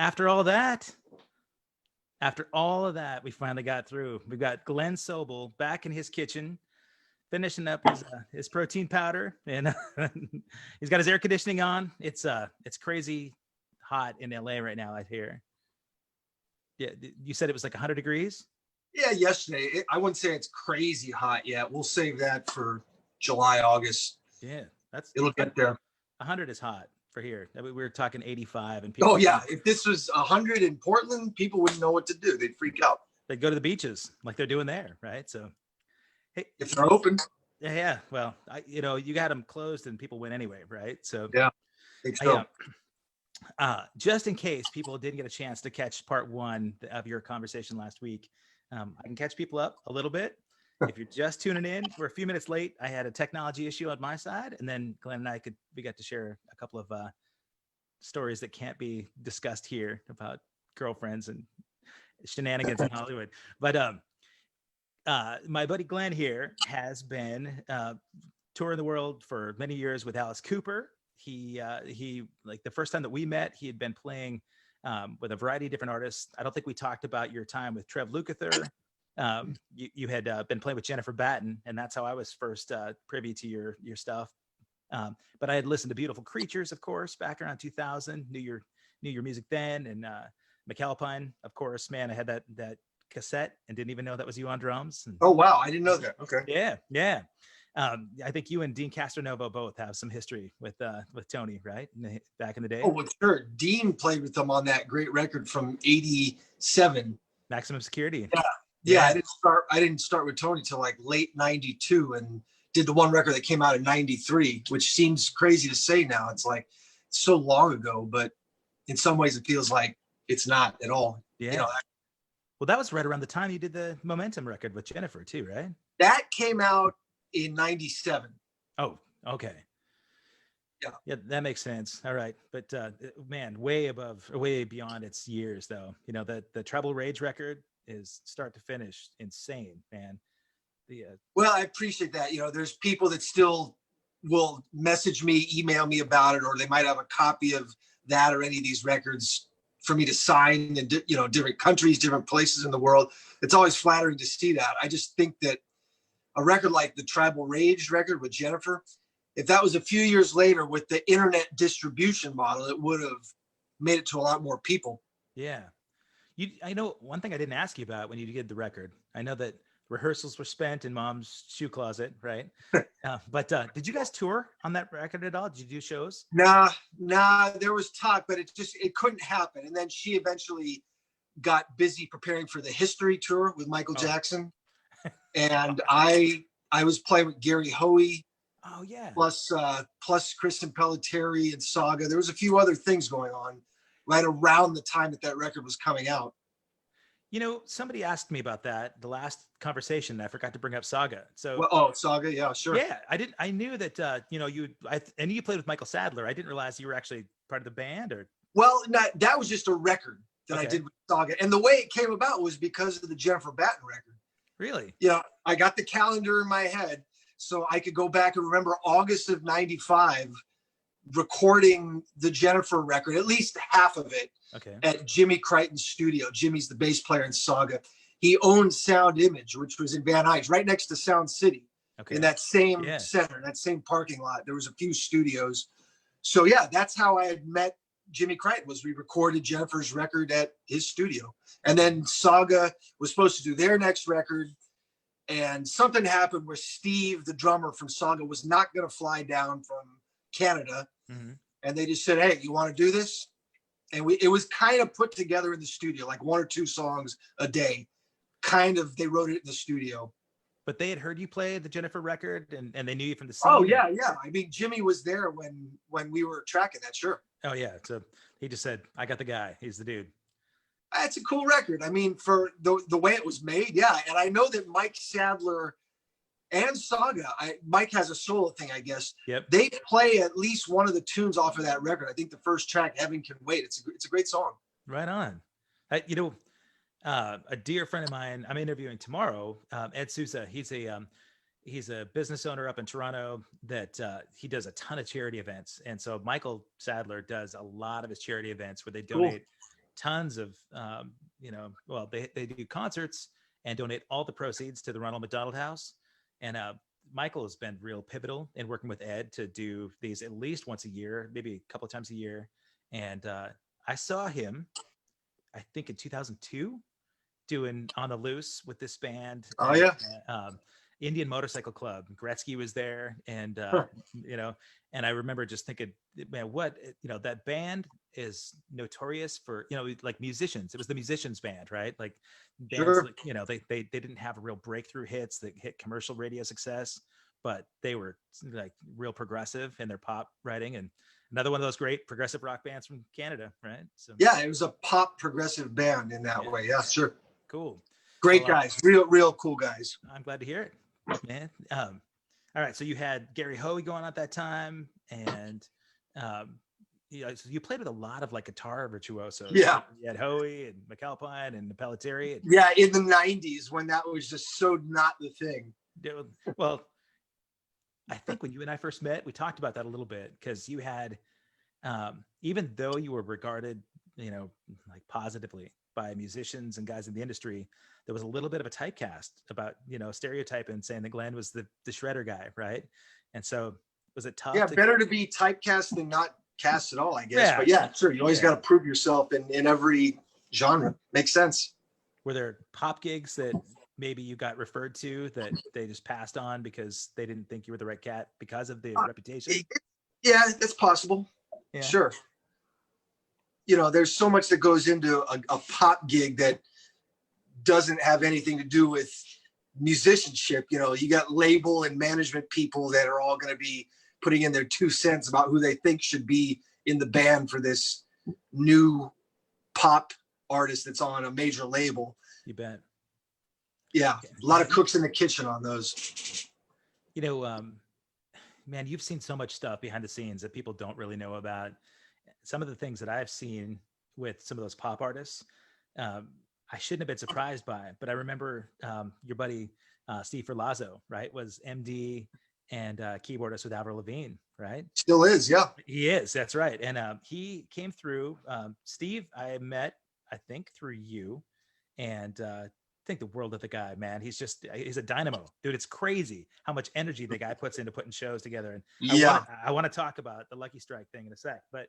after all that, we finally got through. We've got Glen SOBEL back in his kitchen, finishing up his protein powder, and he's got his air conditioning on. It's crazy hot in LA right now, I hear. Yeah, you said it was like 100 degrees? Yeah, yesterday. I wouldn't say it's crazy hot yet. We'll save that for July, August. Yeah, it'll get there. 100 is hot for here. I mean, we were talking 85 and people. Oh yeah, if this was 100 in Portland, people wouldn't know what to do. They'd freak out. They'd go to the beaches like they're doing there, right? So, hey, if they're open. Yeah. Well, you got them closed and people went anyway, right? So yeah. So. Just in case people didn't get a chance to catch part one of your conversation last week, I can catch people up a little bit. If you're just tuning in, we're a few minutes late. I had a technology issue on my side, and then Glenn and we got to share a couple of stories that can't be discussed here about girlfriends and shenanigans in Hollywood. But my buddy Glenn here has been touring the world for many years with Alice Cooper. He like the first time that we met, he had been playing with a variety of different artists. I don't think we talked about your time with Trev Lukather. You had been playing with Jennifer Batten, and that's how I was first privy to your stuff. But I had listened to Beautiful Creatures, of course, back around 2000. Knew your music then, and McAlpine, of course. Man, I had that cassette and didn't even know that was you on drums. And, oh wow, I didn't know that. Okay. Yeah. I think you and Dean Castronovo both have some history with Tony, right? Back in the day. Oh, well, sure. Dean played with them on that great record from '87, Maximum Security. Yeah. I didn't start with Tony till like late '92, and did the one record that came out in '93, which seems crazy to say now. It's like it's so long ago, but in some ways it feels like it's not at all. Yeah. Well, that was right around the time you did the Momentum record with Jennifer too, right? That came out in '97. Oh, okay. Yeah, that makes sense. All right. But man, way beyond its years though. The Treble Rage record is start to finish insane, man. Well, I appreciate that. There's people that still will message me, email me about it, or they might have a copy of that or any of these records for me to sign in different countries, different places in the world. It's always flattering to see that. I just think that a record like the Tribal Rage record with Jennifer, if that was a few years later with the internet distribution model, it would have made it to a lot more people. Yeah. I know one thing I didn't ask you about when you did the record. I know that rehearsals were spent in Mom's shoe closet, right? But did you guys tour on that record at all? Did you do shows? Nah, there was talk, but it couldn't happen. And then she eventually got busy preparing for the History tour with Michael Jackson. And I was playing with Gary Hoey. Oh yeah. Plus Kristen Pelletieri and Saga. There was a few other things going on right around the time that record was coming out. Somebody asked me about that the last conversation. I forgot to bring up Saga. So Saga, yeah, sure. Yeah, I knew that I knew you played with Michael Sadler. I didn't realize you were actually part of the band, or that was just a record that I did with Saga. And the way it came about was because of the Jennifer Batten record. Really? Yeah, I got the calendar in my head so I could go back and remember August of '95 recording the Jennifer record, at least half of it, at Jimmy Crichton's studio. Jimmy's the bass player in Saga. He owned Sound Image, which was in Van Nuys, right next to Sound City, in that same center, that same parking lot. There was a few studios. So yeah, that's how I had met Jimmy Crichton. Was we recorded Jennifer's record at his studio, and then Saga was supposed to do their next record, and something happened where Steve, the drummer from Saga, was not going to fly down from Canada. And they just said, hey, you want to do this? And it was kind of put together in the studio, like 1 or 2 songs a day. They wrote it in the studio. But they had heard you play the Jennifer record, and they knew you from the scene. Oh yeah. I mean, Jimmy was there when we were tracking that, sure. Oh yeah. So he just said, I got the guy. He's the dude. That's a cool record. I mean, for the way it was made, yeah. And I know that Mike Sadler and Saga, Mike has a solo thing, I guess. Yep. They play at least one of the tunes off of that record. I think the first track, Heaven Can Wait. It's a great song. Right on. A dear friend of mine I'm interviewing tomorrow, Ed Sousa. He's a business owner up in Toronto that he does a ton of charity events. And so Michael Sadler does a lot of his charity events where they donate tons of, well, they do concerts and donate all the proceeds to the Ronald McDonald House. And Michael has been real pivotal in working with Ed to do these at least once a year, maybe a couple of times a year. And I saw him, I think in 2002, doing On the Loose with this band. Oh yeah. Indian Motorcycle Club. Gretzky was there, and and I remember just thinking, man, what, that band is notorious for, like musicians. It was the musicians band, right? Like bands, Sure. like, they didn't have real breakthrough hits that hit commercial radio success, but they were like real progressive in their pop writing, and another one of those great progressive rock bands from Canada, right? So yeah, it was a pop progressive band in that way. Yeah, sure. Cool. Great guys, real cool guys. I'm glad to hear it, man. All right, so you had Gary Hoey going on at that time, and so you played with a lot of like guitar virtuosos. Yeah, you had Hoey and McAlpine and Pelletieri. Yeah, in the '90s when that was just so not the thing. Well, I think when you and I first met, we talked about that a little bit, because you had, even though you were regarded, like positively by musicians and guys in the industry, there was a little bit of a typecast about, stereotype and saying that Glenn was the shredder guy, right? And so was it tough? Yeah, better to be typecast than not cast at all, I guess. Yeah. But yeah, sure, you always got to prove yourself in every genre. Makes sense. Were there pop gigs that maybe you got referred to that they just passed on because they didn't think you were the right cat because of the reputation? Yeah, that's possible. Yeah. Sure. There's so much that goes into a pop gig that doesn't have anything to do with musicianship. You got label and management people that are all going to be putting in their 2 cents about who they think should be in the band for this new pop artist that's on a major label. You bet. Yeah, a lot of cooks in the kitchen on those. Man, you've seen so much stuff behind the scenes that people don't really know about. Some of the things that I've seen with some of those pop artists, I shouldn't have been surprised by, but I remember your buddy Steve Ferlazzo, right, was MD and keyboardist with Avril Lavigne, right? Still is, yeah. He is, that's right. And he came through. Steve, I met, I think, through you, and think the world of the guy, man. He's a dynamo, dude. It's crazy how much energy the guy puts into putting shows together. And I want to talk about the Lucky Strike thing in a sec, but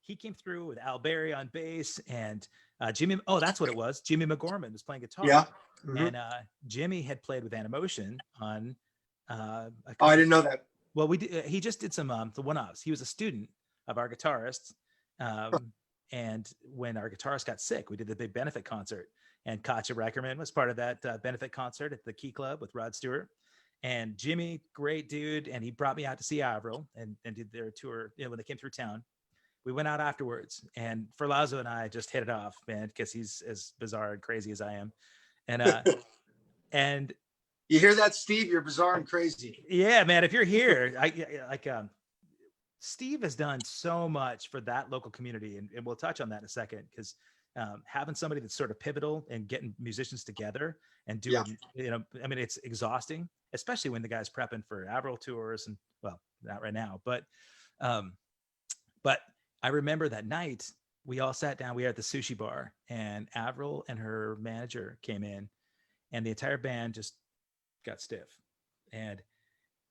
he came through with Al Berry on bass, and Jimmy. Oh, that's what it was. Jimmy McGorman was playing guitar. Yeah. Mm-hmm. And Jimmy had played with Animotion on. I didn't know that. Well, he just did some the one-offs. He was a student of our guitarist, and when our guitarist got sick, we did the big benefit concert. And Katja Reckerman was part of that benefit concert at the Key Club with Rod Stewart. And Jimmy, great dude. And he brought me out to see Avril and did their tour when they came through town. We went out afterwards, and Ferlazzo and I just hit it off, man, because he's as bizarre and crazy as I am. And and you hear that, Steve? You're bizarre and crazy. Yeah, man. If you're here, Steve has done so much for that local community, and we'll touch on that in a second, because having somebody that's sort of pivotal and getting musicians together and doing, it's exhausting, especially when the guy's prepping for Avril tours, and well, not right now, but I remember that night we all sat down, we were at the sushi bar, and Avril and her manager came in, and the entire band just got stiff. And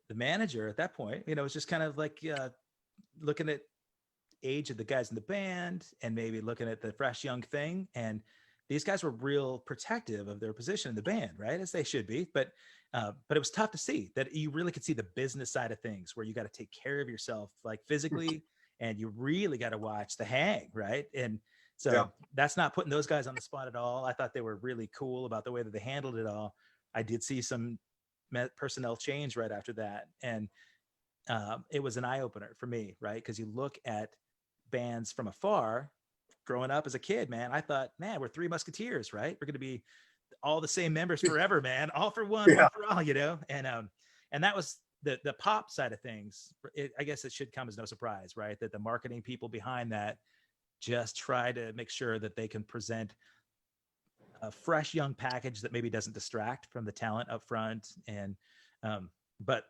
the manager at that point, was just kind of like looking at age of the guys in the band and maybe looking at the fresh young thing. And these guys were real protective of their position in the band, right? As they should be. But it was tough to see that you really could see the business side of things, where you got to take care of yourself, like physically, and you really got to watch the hang, right? And so that's not putting those guys on the spot at all. I thought they were really cool about the way that they handled it all. I did see some personnel change right after that. And it was an eye opener for me, right? Because you look at bands from afar, growing up as a kid, man, I thought, man, we're Three Musketeers, right? We're going to be all the same members forever, man. All for one, one for all, And that was the pop side of things. I guess it should come as no surprise, right? That the marketing people behind that just try to make sure that they can present a fresh young package that maybe doesn't distract from the talent up front. And but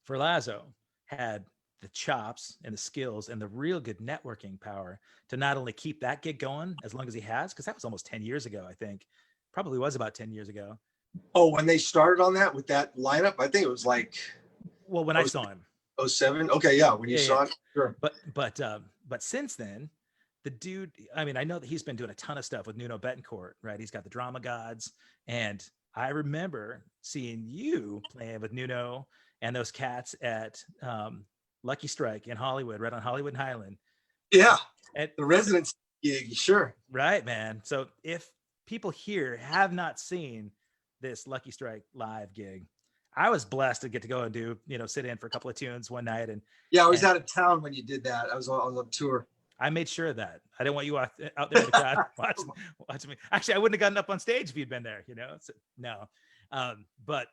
Ferlazzo had the chops and the skills and the real good networking power to not only keep that gig going as long as he has, because that was almost 10 years ago, I think. Probably was about 10 years ago. Oh, when they started on that with that lineup, I think it was like, well, when I saw him. 07. Okay, yeah, when you saw it, sure. But since then, the dude, I mean, I know that he's been doing a ton of stuff with Nuno Betancourt, right? He's got the Drama Gods, and I remember seeing you playing with Nuno and those cats at Lucky Strike in Hollywood, right on Hollywood and Highland. Yeah, at the residence gig, sure. Right, man. So if people here have not seen this Lucky Strike live gig, I was blessed to get to go and do, sit in for a couple of tunes one night. And yeah, I was out of town when you did that. I was on the tour. I made sure of that. I didn't want you out there in the crowd watching me. Actually, I wouldn't have gotten up on stage if you'd been there, So, no. But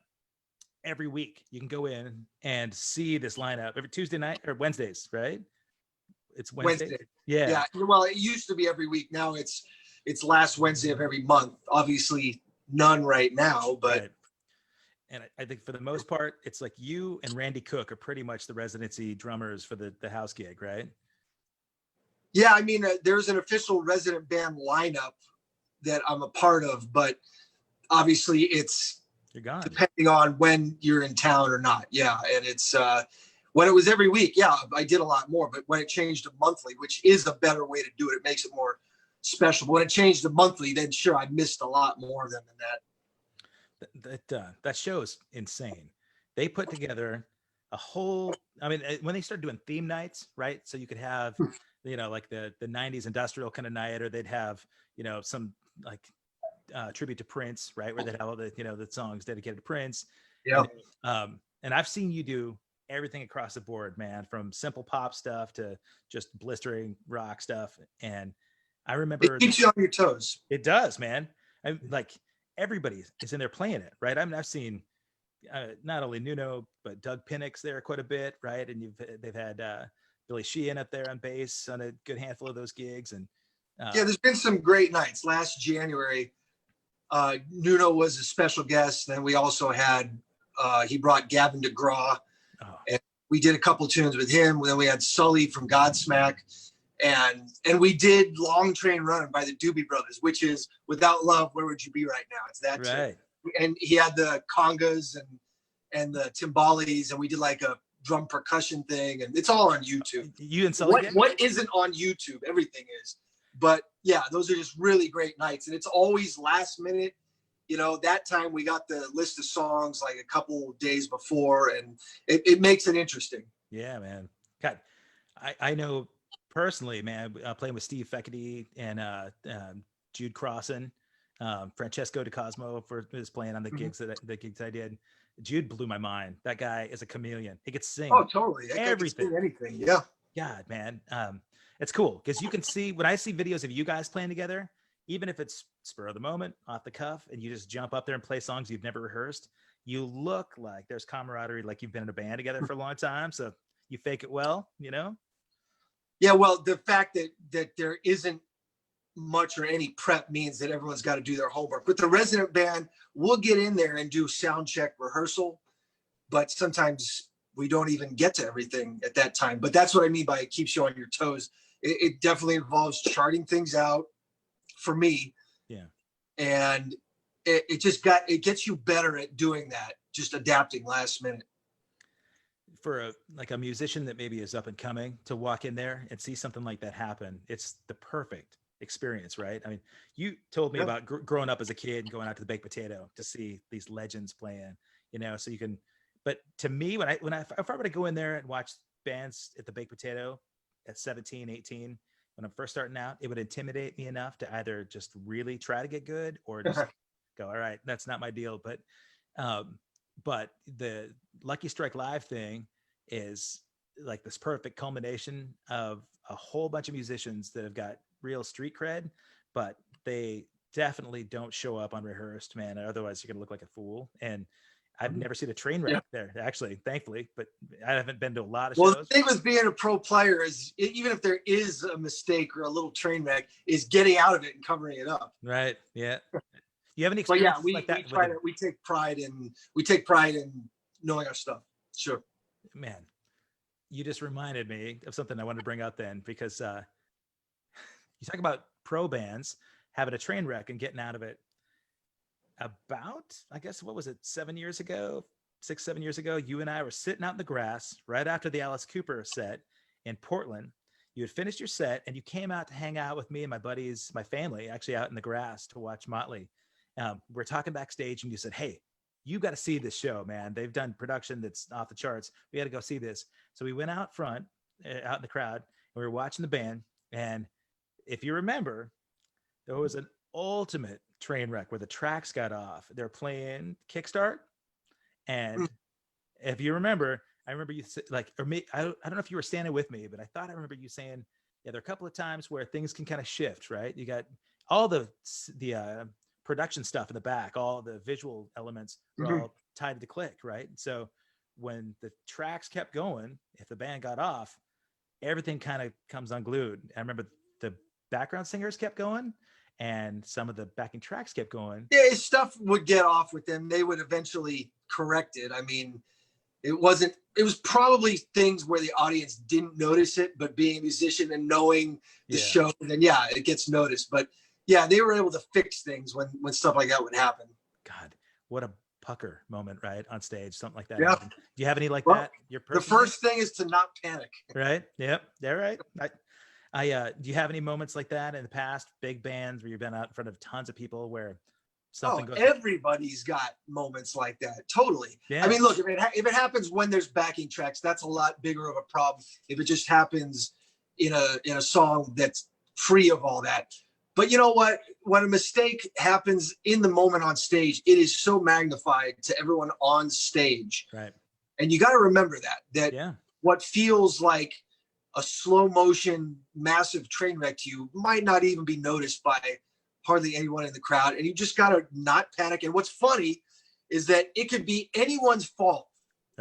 every week you can go in and see this lineup every Tuesday night or Wednesdays, right? It's Wednesday. Yeah. Well, it used to be every week. Now it's last Wednesday of every month. Obviously none right now, but. Right. And I think for the most part, it's like you and Randy Cook are pretty much the residency drummers for the house gig, right? Yeah, I mean, there's an official resident band lineup that I'm a part of, but obviously you're gone depending on when you're in town or not. Yeah, and it's when it was every week, yeah, I did a lot more. But when it changed to monthly, which is a better way to do it, it makes it more special. But when it changed to monthly, then sure, I missed a lot more than that. That show is insane. They put together a whole, I mean, when they started doing theme nights, right? So you could have, like the 90s industrial kind of night, or they'd have, some like tribute to Prince, right? Where they'd have all the, the songs dedicated to Prince. Yeah. And I've seen you do everything across the board, man, from simple pop stuff to just blistering rock stuff. And I remember it keeps you on your toes. It does, man. I'm like, everybody is in there playing it, right? I mean, I've seen not only Nuno, but Doug Pinnock's there quite a bit, right? And they've had Billy Sheehan up there on bass on a good handful of those gigs. And yeah, there's been some great nights. Last January, Nuno was a special guest. Then we also had, he brought Gavin DeGraw, and we did a couple tunes with him. Then we had Sully from Godsmack. And we did Long Train Running by the Doobie Brothers, which is Without Love, Where Would You Be Right Now? It's that right. And he had the congas and the timbales, and we did like a drum percussion thing, and it's all on YouTube. You and Sully? What isn't on YouTube? Everything is. But yeah, those are just really great nights, and it's always last minute. That time we got the list of songs like a couple days before, and it makes it interesting. Yeah, man. God, I know personally, man, playing with Steve Feckerty and Jude Crossan, Francesco DeCosmo for his playing on the gigs the gigs I did. Jude blew my mind. That guy is a chameleon. He could sing. Oh, totally. Everything. Sing anything. Yeah. God, man. It's cool because you can see when I see videos of you guys playing together, even if it's spur of the moment, off the cuff, and you just jump up there and play songs you've never rehearsed, you look like there's camaraderie, like you've been in a band together for a long time. So you fake it well, Yeah, well, the fact that there isn't much or any prep means that everyone's got to do their homework. But the resident band will get in there and do sound check rehearsal, but sometimes we don't even get to everything at that time. But that's what I mean by it keeps you on your toes. It definitely involves charting things out for me. Yeah. And it gets you better at doing that, just adapting last minute. For a musician that maybe is up and coming to walk in there and see something like that happen, it's the perfect experience, right? I mean, you told me about growing up as a kid and going out to the Baked Potato to see these legends playing, so you can, but to me, if I were to go in there and watch bands at the Baked Potato at 17, 18, when I'm first starting out, it would intimidate me enough to either just really try to get good or just go, all right, that's not my deal. But the Lucky Strike Live thing is like this perfect culmination of a whole bunch of musicians that have got real street cred, but they definitely don't show up unrehearsed, man. Otherwise, you're going to look like a fool. And I've never seen a train wreck there, actually, thankfully, but I haven't been to a lot of shows. Well, the thing with being a pro player is even if there is a mistake or a little train wreck, is getting out of it and covering it up. Right. Yeah. You have any experience like that? We take pride in knowing our stuff. Sure. Man, you just reminded me of something I wanted to bring up then, because you talk about pro bands having a train wreck and getting out of it. About, I guess, what was it, 7 years ago, 6, 7 years ago, you and I were sitting out in the grass right after the Alice Cooper set in Portland. You had finished your set and you came out to hang out with me and my buddies, my family, actually out in the grass to watch Motley. We're talking backstage and you said, hey, you got to see this show, man. They've done production that's off the charts. We got to go see this. So we went out front, out in the crowd, and we were watching the band. And if you remember, there was an ultimate train wreck where the tracks got off. They're playing Kickstart. And if you remember, I remember you like, or me, I don't know if you were standing with me, but I thought I remember you saying, yeah, there are a couple of times where things can kind of shift, right? You got all the production stuff in the back, all the visual elements were all tied to the click, right? So when the tracks kept going, if the band got off, everything kind of comes unglued. I remember the background singers kept going and some of the backing tracks kept going. Yeah, stuff would get off with them. They would eventually correct it. I mean, it was probably things where the audience didn't notice it, but being a musician and knowing the show, then yeah, it gets noticed. But yeah, they were able to fix things when stuff like that would happen. God, what a pucker moment, right? On stage, something like that. Yeah. Do you have any like that? The first thing is to not panic. Right. Yep. They're right. Do you have any moments like that in the past, big bands where you've been out in front of tons of people where something goes? Everybody's got moments like that. Totally. Yeah. I mean, look, if it happens when there's backing tracks, that's a lot bigger of a problem. If it just happens in a song that's free of all that. But you know what? When a mistake happens in the moment on stage, it is so magnified to everyone on stage. Right. And you got to remember that what feels like a slow motion, massive train wreck to you might not even be noticed by hardly anyone in the crowd. And you just got to not panic. And what's funny is that it could be anyone's fault,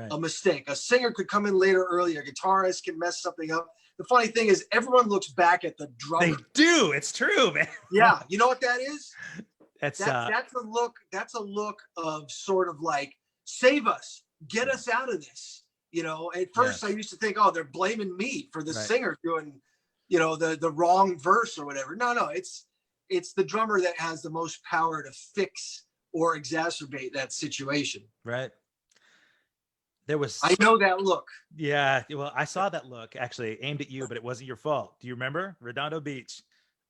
a mistake. A singer could come in later early, a guitarist can mess something up. The funny thing is everyone looks back at the drummer. They do. It's true, man. Yeah. You know what that is? That's a look of sort of like, save us, get us out of this. You know, at first I used to think, oh, they're blaming me for the singer doing, you know, the wrong verse or whatever. No, it's the drummer that has the most power to fix or exacerbate that situation. Right. I know that look. Yeah. Well, I saw that look actually aimed at you, but it wasn't your fault. Do you remember Redondo Beach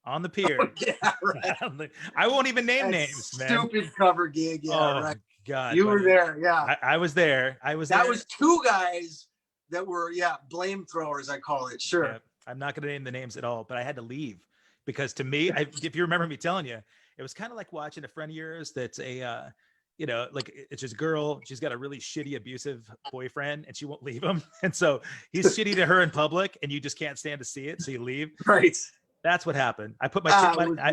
on the pier? Oh, yeah, right. I won't even name names, man. Stupid cover gig. Yeah, right. God, you were there. Yeah. I was there. That was two guys that were, blame throwers. I call it. Sure. Yeah, I'm not going to name the names at all, but I had to leave because to me, if you remember me telling you, it was kind of like watching a friend of yours that's a, like it's just a girl. She's got a really shitty, abusive boyfriend and she won't leave him. And so he's shitty to her in public and you just can't stand to see it. So you leave. Right. That's what happened. I put my tip money, I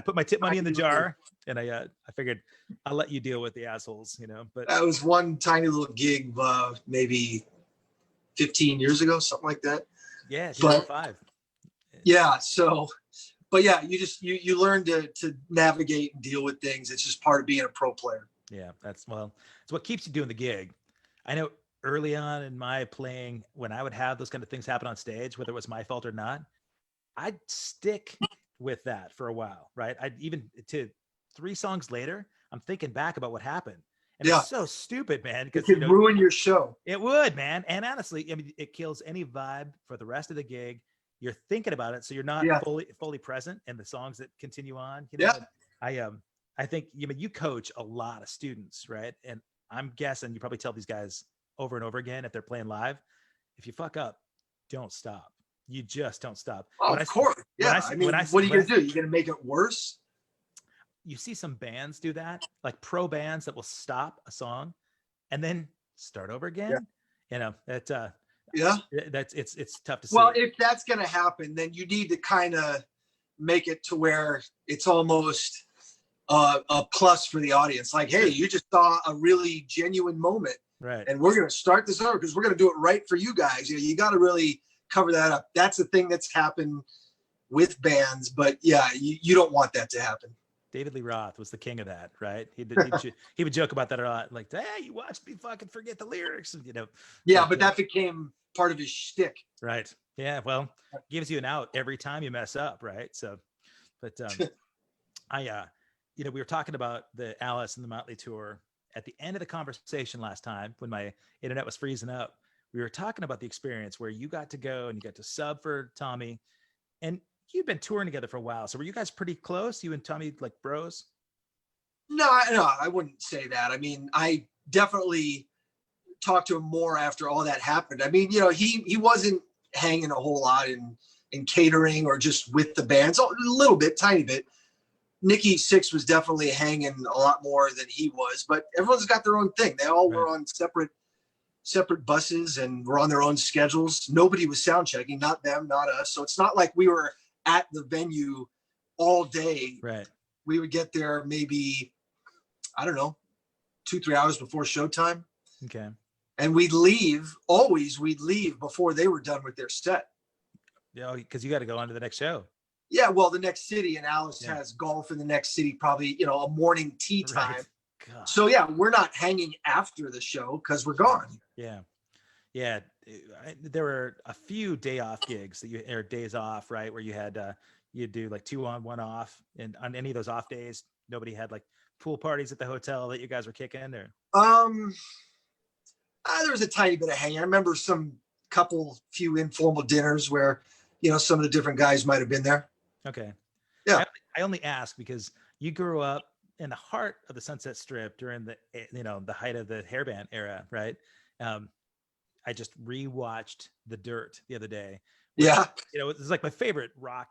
put my tip money in the jar and I figured I'll let you deal with the assholes, but that was one tiny little gig, maybe 15 years ago, something like that. Yeah. 2005. Yeah. So, but yeah, you learn to navigate and deal with things. It's just part of being a pro player. Yeah, it's what keeps you doing the gig. I know early on in my playing, when I would have those kind of things happen on stage, whether it was my fault or not, I'd stick with that for a while, right? I'd even to 3 songs later, I'm thinking back about what happened. And it's so stupid, man. Because it could ruin your show. It would, man. And honestly, I mean, it kills any vibe for the rest of the gig. You're thinking about it, so you're not fully present in the songs that continue on. I think you coach a lot of students, right? And I'm guessing you probably tell these guys over and over again if they're playing live, if you fuck up, don't stop. You just don't stop. Oh, of course. Yeah. I mean, what are you gonna do? You're gonna make it worse? You see some bands do that, like pro bands that will stop a song and then start over again. Yeah. It's tough to see. Well, if that's going to happen, then you need to kind of make it to where it's almost a plus for the audience. Like, hey, you just saw a really genuine moment, right? And we're going to start this over because we're going to do it right for you guys. You got to really cover that up. That's the thing that's happened with bands, but yeah, you don't want that to happen. David Lee Roth was the king of that, right? He would joke about that a lot, like, "Hey, you watched me fucking forget the lyrics," Yeah, but that became part of his shtick. Right. Yeah. Well, gives you an out every time you mess up. Right. So, but we were talking about the Alice and the Motley tour at the end of the conversation last time when my internet was freezing up. We were talking about the experience where you got to go and you got to sub for Tommy, and you've been touring together for a while. So were you guys pretty close? You and Tommy, like bros? No, I wouldn't say that. I mean, I definitely talked to him more after all that happened. I mean, he wasn't hanging a whole lot in catering or just with the bands, a little bit, tiny bit. Nikki Sixx was definitely hanging a lot more than he was, but everyone's got their own thing. They all were on separate buses and were on their own schedules. Nobody was sound checking, not them, not us. So it's not like we were at the venue all day. Right. We would get there maybe, I don't know, 2-3 hours before showtime. Okay. And we'd leave before they were done with their set. Yeah, because you got to go on to the next show. Yeah, well, the next city, and Alice has golf in the next city, probably, a morning tea time. Right. So yeah, we're not hanging after the show because we're gone. Yeah. Yeah. There were a few day off gigs or days off, right? Where you had, you'd do like 2 on, 1 off. And on any of those off days, nobody had like pool parties at the hotel that you guys were kicking, or? There was a tiny bit of hanging. I remember few informal dinners where, some of the different guys might've been there. Okay. Yeah. I only ask because you grew up in the heart of the Sunset Strip during the height of the hairband era, right? I just rewatched The Dirt the other day. Yeah. It's like my favorite rock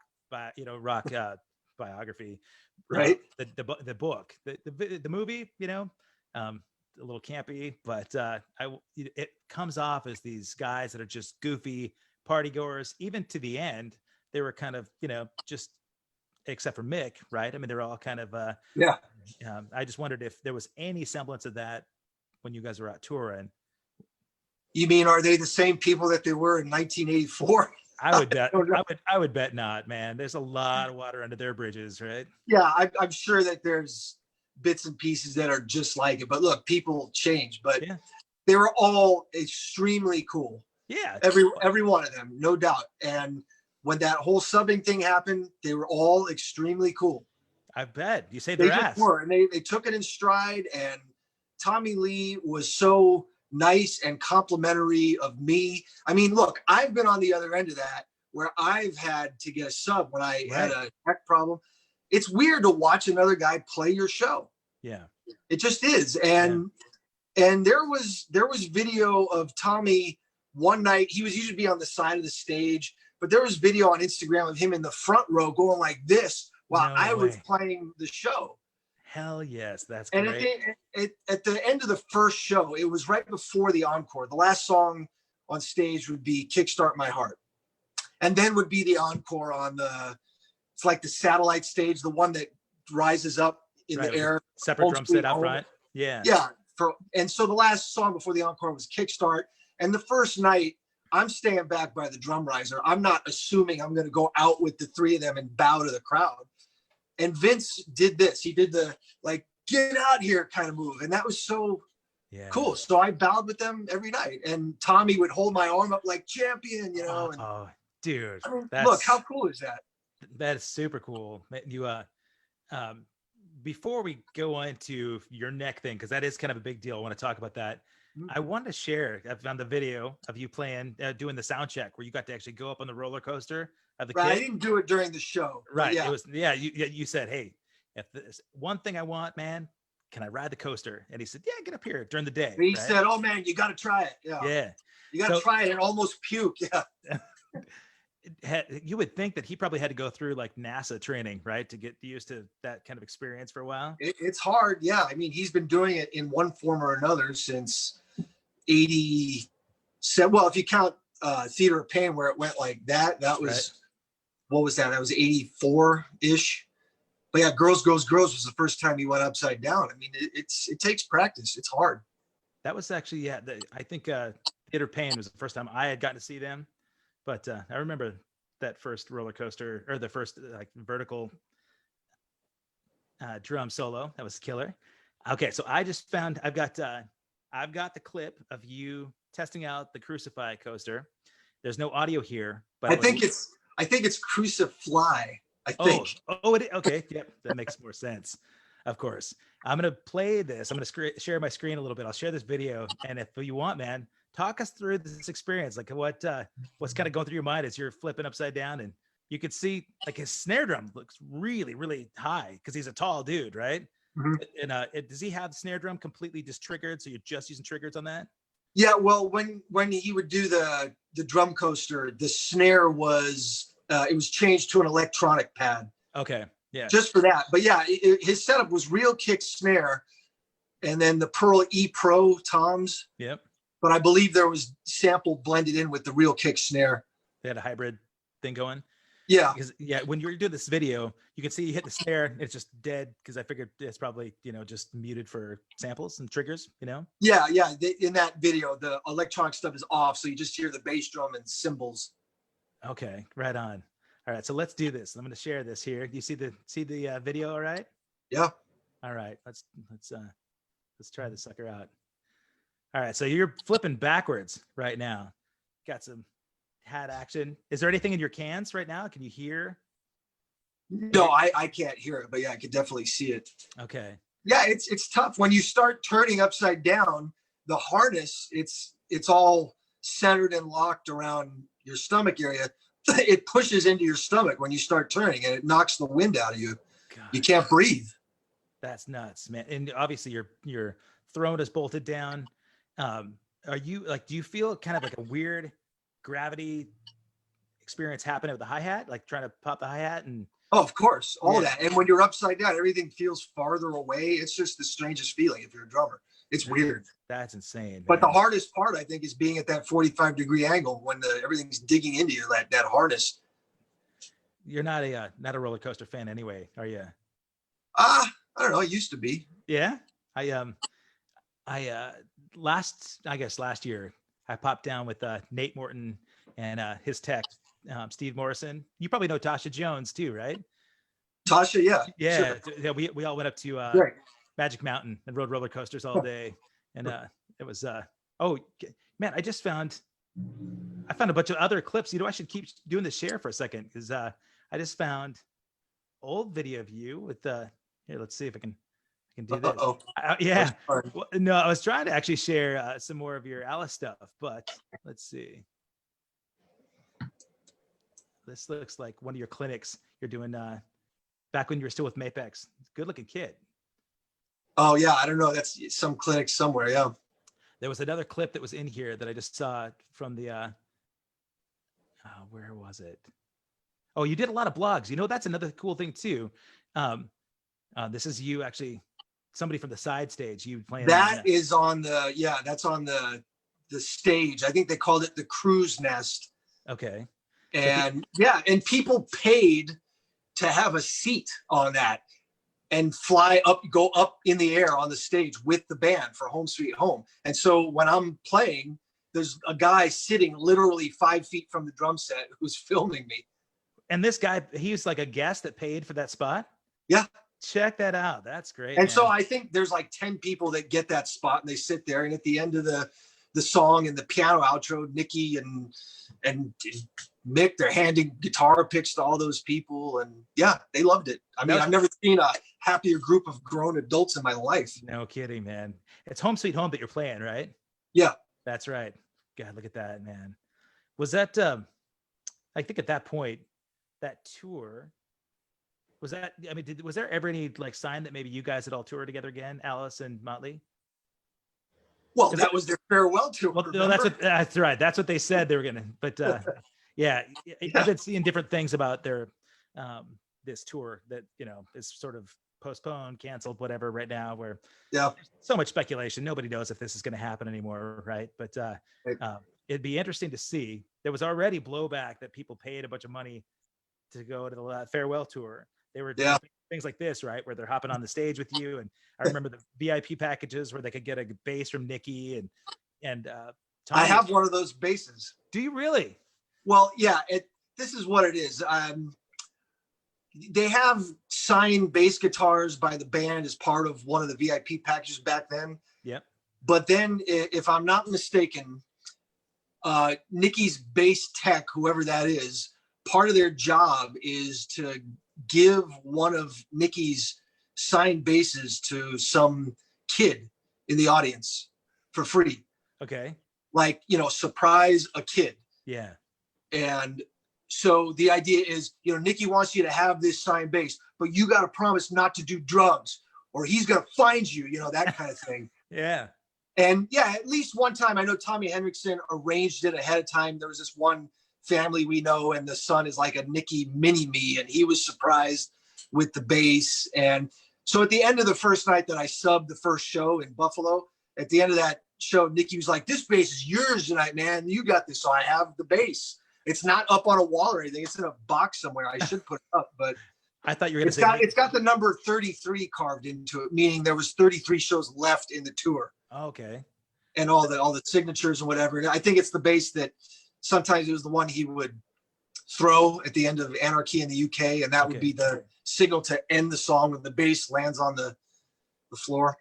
biography. Right. The book, the movie, a little campy, but it comes off as these guys that are just goofy party goers. Even to the end, they were kind of, just, except for Mick, right? I mean, they're all kind of, I just wondered if there was any semblance of that when you guys were out touring. You mean, are they the same people that they were in 1984? I would bet. I would bet not, man. There's a lot of water under their bridges, right? Yeah, I'm sure that there's bits and pieces that are just like it. But look, people change. But they were all extremely cool. Yeah, every one of them, no doubt. And when that whole subbing thing happened, they were all extremely cool. I bet. You saved their ass. Just were, and they took it in stride. And Tommy Lee was so nice and complimentary of me. I mean, look, I've been on the other end of that where I've had to get a sub when I had a tech problem. It's weird to watch another guy play your show. Yeah, it just is. And there was video of Tommy one night. He was usually be on the side of the stage, but there was video on Instagram of him in the front row going like this while I was playing the show. Hell yes, that's great. And at the end of the first show, it was right before the encore. The last song on stage would be Kickstart My Heart. And then would be the encore on it's like the satellite stage, the one that rises up in the air. Separate drum set out front. Yeah. Yeah. And so the last song before the encore was Kickstart. And the first night, I'm staying back by the drum riser. I'm not assuming I'm going to go out with the three of them and bow to the crowd. And Vince did this. He did the like, get out here kind of move. And that was so cool. So I bowed with them every night. And Tommy would hold my arm up like champion, And, dude. I mean, look, how cool is that? That is super cool. You, before we go into your neck thing, because that is kind of a big deal. I want to talk about that. I wanted to share, I found the video of you playing, doing the sound check where you got to actually go up on the roller coaster of the kid. I didn't do it during the show. Right. Yeah. It was, you said, hey, if there's one thing I want, man, can I ride the coaster? And he said, yeah, get up here during the day. He said, oh man, you got to try it. Yeah. You got to try it and almost puke. Yeah. You would think that he probably had to go through like NASA training, right? To get used to that kind of experience for a while. It's hard. Yeah. I mean, he's been doing it in one form or another since 87. Well, if you count Theater of Pain where it went like that was, what was that? That was 84-ish. But yeah, Girls Goes Girls was the first time he went upside down. I mean, it takes practice. It's hard. That was actually, I think Theater of Pain was the first time I had gotten to see them. But I remember that first roller coaster, or the first like vertical drum solo. That was killer. Okay, so I just found I've got the clip of you testing out the Crucify coaster. There's no audio here, but I think it's Crucifly. I think. Okay. Yep. That makes more sense. Of course. I'm going to play this. I'm going to share my screen a little bit. I'll share this video. And if you want, man, talk us through this experience. Like what's kind of going through your mind as you're flipping upside down, and you can see like his snare drum looks really, really high because he's a tall dude, right? Mm-hmm. And does he have the snare drum completely just triggered? So you're just using triggers on that? Yeah. Well, when he would do the drum coaster, the snare was, it was changed to an electronic pad. Okay. Yeah. Just for that. But yeah, his setup was real kick snare and then the Pearl E Pro toms. Yep. But I believe there was sample blended in with the real kick snare. They had a hybrid thing going. Yeah. Because when you were doing this video, you can see you hit the snare, it's just dead because I figured it's probably, just muted for samples and triggers, Yeah. In that video, the electronic stuff is off. So you just hear the bass drum and cymbals. Okay. Right on. All right, so let's do this. I'm going to share this here. Do you see the video? All right. Yeah. All right. Let's try this sucker out. All right. So you're flipping backwards right now. Got some hat action. Is there anything in your cans right now? Can you hear? No, I can't hear it, but yeah, I could definitely see it. Okay. Yeah, it's tough when you start turning upside down. The harness, it's all centered and locked around your stomach area. It pushes into your stomach when you start turning, and it knocks the wind out of you. God. You can't breathe. That's nuts, man. And obviously your throat is bolted down. Are you do you feel kind of like a weird gravity experience happening with the hi-hat, like trying to pop the hi-hat? And oh, of course, all that. And when you're upside down, everything feels farther away. It's just the strangest feeling if you're a drummer. It's weird. That's insane, man. But the hardest part, I think, is being at that 45-degree angle when everything's digging into you, that harness. You're not a roller coaster fan anyway, are you? I don't know. I used to be. Yeah. Last year, I popped down with Nate Morton and his tech, Steve Morrison. You probably know Tasha Jones too, right? Tasha, yeah. Yeah. Sure. Yeah. We all went up to Magic Mountain and rode roller coasters all day. And it was, oh man, I found a bunch of other clips. I should keep doing the share for a second because I just found old video of you with here, let's see if I can do this. Yeah. Well, no, I was trying to actually share some more of your Alice stuff, but let's see. This looks like one of your clinics you're doing back when you were still with Mapex. Good looking kid. Oh yeah, I don't know. That's some clinic somewhere. Yeah. There was another clip that was in here that I just saw from the. Where was it? Oh, you did a lot of blogs. That's another cool thing too. This is you actually, somebody from the side stage. You playing that is on the that's on the stage. I think they called it the Cruise Nest. Okay. And and people paid to have a seat on that and go up in the air on the stage with the band for Home Sweet Home. And so when I'm playing, there's a guy sitting literally 5 feet from the drum set who's filming me. And this guy, he's like a guest that paid for that spot? Yeah. Check that out. That's great. And so I think there's like 10 people that get that spot and they sit there. And at the end of the song and the piano outro, Nikki and Mick, they're handing guitar picks to all those people. And yeah, they loved it. I mean, I've never seen a happier group of grown adults in my life. No kidding, man. It's Home Sweet Home that you're playing, right? Yeah. That's right. God, look at that, man. Was that, I think at that point, that tour, was there ever any sign that maybe you guys had all toured together again, Alice and Motley? Well, that was their farewell tour. Well, no, that's right. That's what they said they were gonna. But yeah, I've been seeing different things about their this tour that is sort of postponed, canceled, whatever. Right now, where so much speculation. Nobody knows if this is going to happen anymore, right? But it'd be interesting to see. There was already blowback that people paid a bunch of money to go to the farewell tour. They were doing things like this, right, where they're hopping on the stage with you. And I remember the VIP packages where they could get a bass from Nikki and Tommy. I have one of those basses. Do you really? Well, yeah. This is what it is. They have signed bass guitars by the band as part of one of the VIP packages back then. Yep. But then, if I'm not mistaken, Nikki's bass tech, whoever that is, part of their job is to give one of Nikki's signed basses to some kid in the audience for free. Okay. Like, surprise a kid. Yeah. And so the idea is, Nikki wants you to have this signed bass, but you got to promise not to do drugs or he's going to find you, that kind of thing. Yeah. And yeah, at least one time, I know Tommy Henriksen arranged it ahead of time. There was this one family we know, and the son is like a Nikki mini-me, and he was surprised with the bass. And so at the end of the first night that I subbed the first show in Buffalo, at the end of that show, Nikki was like, "This bass is yours tonight, man. You got this." So I have the bass. It's not up on a wall or anything. It's in a box somewhere. I should put it up, but I thought you were going to say it's got the number 33 carved into it, meaning there was 33 shows left in the tour. Okay. And all the signatures and whatever. And I think it's the bass that sometimes it was the one he would throw at the end of Anarchy in the UK, and that would be the signal to end the song when the bass lands on the floor.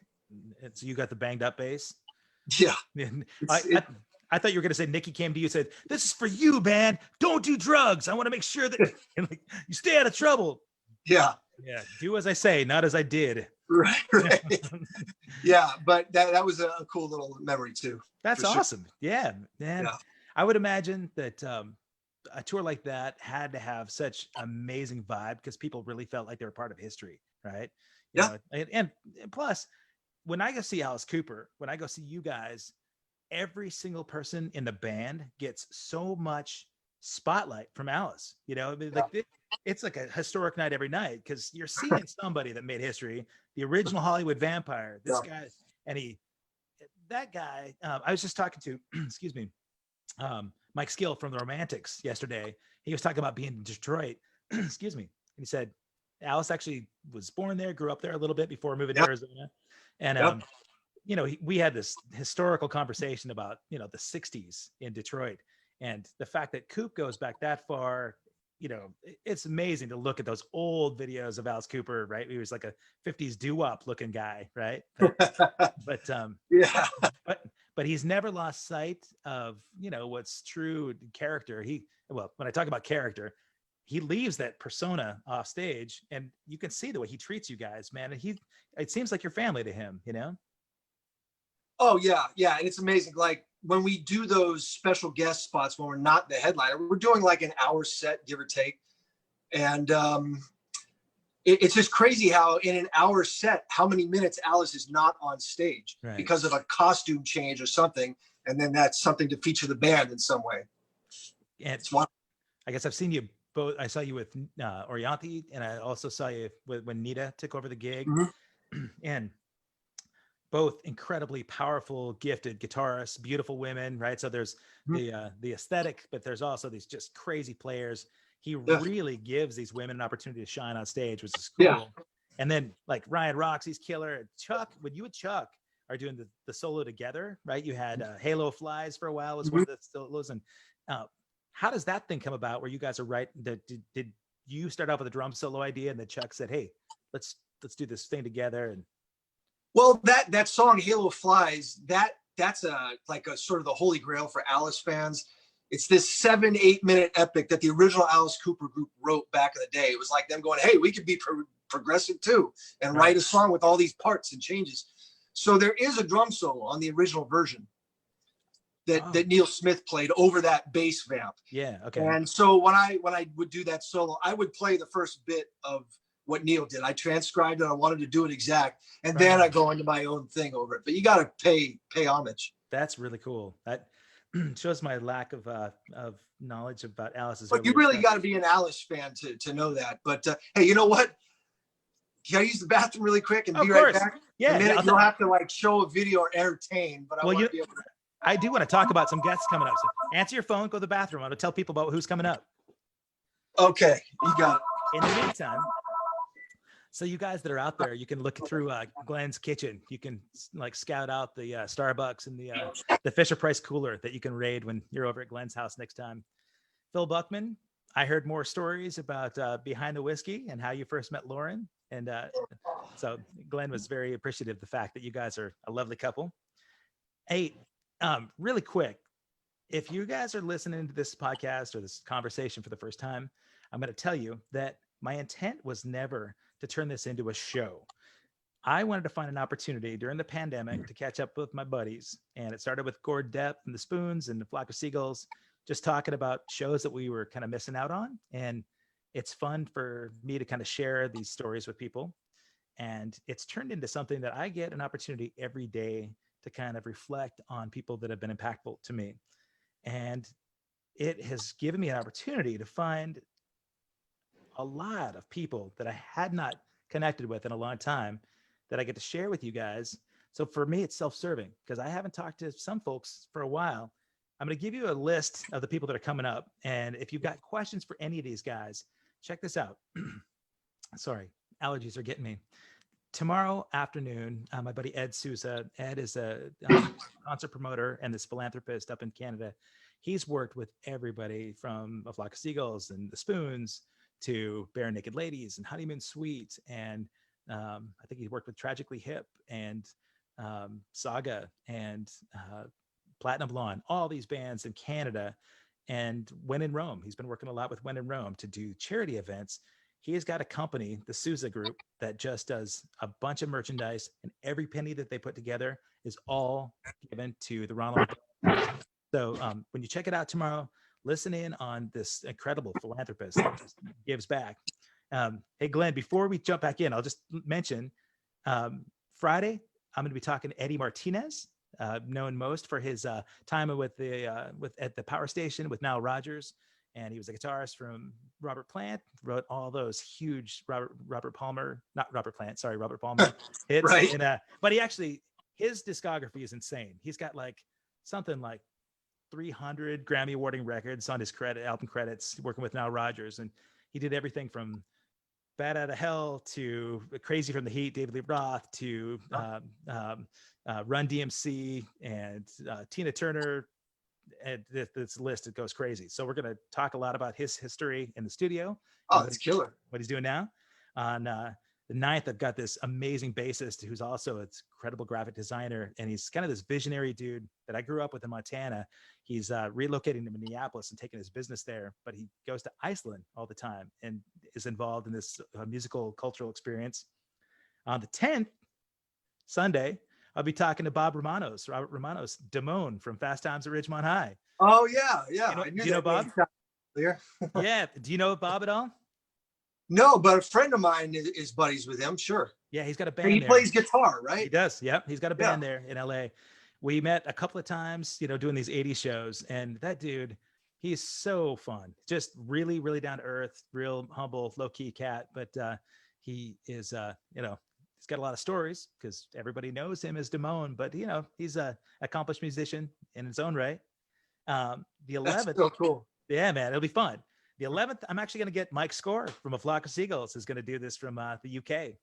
And so you got the banged up bass? Yeah. I thought you were going to say Nikki came to you and said, "This is for you, man. Don't do drugs. I want to make sure that you stay out of trouble." Yeah. Yeah. Do as I say, not as I did. Right. Yeah. But that was a cool little memory too. That's awesome. Sure. Yeah, man. Yeah. I would imagine that a tour like that had to have such amazing vibe because people really felt like they were part of history. Right. You know, and plus when I go see Alice Cooper, when I go see you guys, every single person in the band gets so much spotlight from Alice. It's like a historic night every night because you're seeing somebody that made history, the original Hollywood vampire, this guy. And that guy, I was just talking to, excuse me, Mike Skill from the Romantics yesterday. He was talking about being in Detroit, excuse me. And he said, Alice actually was born there, grew up there a little bit before moving to Arizona. And, we had this historical conversation about, the 60s in Detroit, and the fact that Coop goes back that far. It's amazing to look at those old videos of Alice Cooper, right? He was like a 50s doo-wop looking guy, right? But he's never lost sight of, what's true character. When I talk about character, he leaves that persona off stage, and you can see the way he treats you guys, man. And it seems like your family to him, Oh yeah. Yeah. And it's amazing. Like when we do those special guest spots, when we're not the headliner, we're doing like an hour set, give or take. And it's just crazy how in an hour set, how many minutes Alice is not on stage because of a costume change or something. And then that's something to feature the band in some way. And it's I guess I've seen you both. I saw you with Orianthi, and I also saw you when Nita took over the gig. Mm-hmm. And both incredibly powerful, gifted guitarists, beautiful women, right? So there's the aesthetic, but there's also these just crazy players. He really gives these women an opportunity to shine on stage, which is cool. Yeah. And then like Ryan Roxy's killer. Chuck, when you and Chuck are doing the solo together, right? You had Halo Flies for a while was one of the solos. And how does that thing come about where you guys are did you start off with a drum solo idea and then Chuck said, "Hey, let's do this thing together"? And well, that song Halo Flies, that's like a sort of the holy grail for Alice fans. It's this 7-8 minute epic that the original Alice Cooper group wrote back in the day. It was like them going, "Hey, we could be progressive too and write a song with all these parts and changes." So there is a drum solo on the original version that Neil Smith played over that bass vamp. Yeah. Okay. And so when I would do that solo, I would play the first bit of what Neil did. I transcribed it. I wanted to do it exact. And then I go into my own thing over it. But you got to pay homage. That's really cool. That shows my lack of knowledge about Alice's. But you really got to be an Alice fan to know that. But hey, you know what? Can I use the bathroom really quick and be right back? Yeah. A minute, you'll have to like show a video or entertain. But I want to be able to. I do want to talk about some guests coming up. So answer your phone, go to the bathroom. I want to tell people about who's coming up. Okay, you got it. In the meantime, so you guys that are out there, you can look through Glen's kitchen. You can like scout out the Starbucks and the Fisher Price cooler that you can raid when you're over at Glen's house next time. Phil Buckman, I heard more stories about Behind the Whiskey and how you first met Lauren. And so Glen was very appreciative of the fact that you guys are a lovely couple. Hey, really quick, if you guys are listening to this podcast or this conversation for the first time, I'm going to tell you that my intent was never to turn this into a show. I wanted to find an opportunity during the pandemic to catch up with my buddies. And it started with Gord Depp and the Spoons and the Flock of Seagulls, just talking about shows that we were kind of missing out on. And it's fun for me to kind of share these stories with people. And it's turned into something that I get an opportunity every day to kind of reflect on people that have been impactful to me. And it has given me an opportunity to find a lot of people that I had not connected with in a long time that I get to share with you guys. So for me, it's self-serving because I haven't talked to some folks for a while. I'm going to give you a list of the people that are coming up. And if you've got questions for any of these guys, check this out. Sorry, allergies are getting me. Tomorrow afternoon, my buddy Ed Souza. Ed is a concert promoter and this philanthropist up in Canada. He's worked with everybody from A Flock of Seagulls and the Spoons to Bare Naked Ladies and Honeymoon Suite. And I think he worked with Tragically Hip and Saga and Platinum Blonde, all these bands in Canada. And When in Rome, he's been working a lot with When in Rome to do charity events. He has got a company, the Souza Group, that just does a bunch of merchandise, and every penny that they put together is all given to the Ronald. So when you check it out tomorrow, listen in on this incredible philanthropist that just gives back. Hey, Glenn, before we jump back in, I'll just mention Friday, I'm going to be talking to Eddie Martinez, known most for his time with at the Power Station with Nile Rodgers. And he was a guitarist from Robert Plant, wrote all those huge Robert Palmer hits. Right. And, but he actually, his discography is insane. He's got like something like 300 Grammy awarding records on his album credits, working with Nile Rodgers. And he did everything from Bad Out of Hell to Crazy from the Heat, David Lee Roth, to Run DMC and Tina Turner. And this list, it goes crazy. So we're going to talk a lot about his history in the studio. Oh, that's killer. What he's doing now. On the 9th, I've got this amazing bassist who's also an incredible graphic designer. And he's kind of this visionary dude that I grew up with in Montana. He's relocating to Minneapolis and taking his business there, but he goes to Iceland all the time and is involved in this musical cultural experience. On the 10th, Sunday, I'll be talking to Robert Romanos, Damone from Fast Times at Ridgemont High. Oh, yeah. Yeah. Do you know Bob? Yeah. Do you know Bob at all? No, but a friend of mine is buddies with him. Sure. Yeah, he's got a band. He plays guitar, right? He does. Yep. He's got a band there in LA. We met a couple of times, doing these 80s shows. And that dude, he's so fun. Just really, really down to earth, real humble, low key cat. But he is, he's got a lot of stories because everybody knows him as Damone, but he's a accomplished musician in his own right. The 11th, that's so cool. Yeah, man, it'll be fun. The 11th, I'm actually going to get Mike Score from A Flock of Seagulls is going to do this from the UK.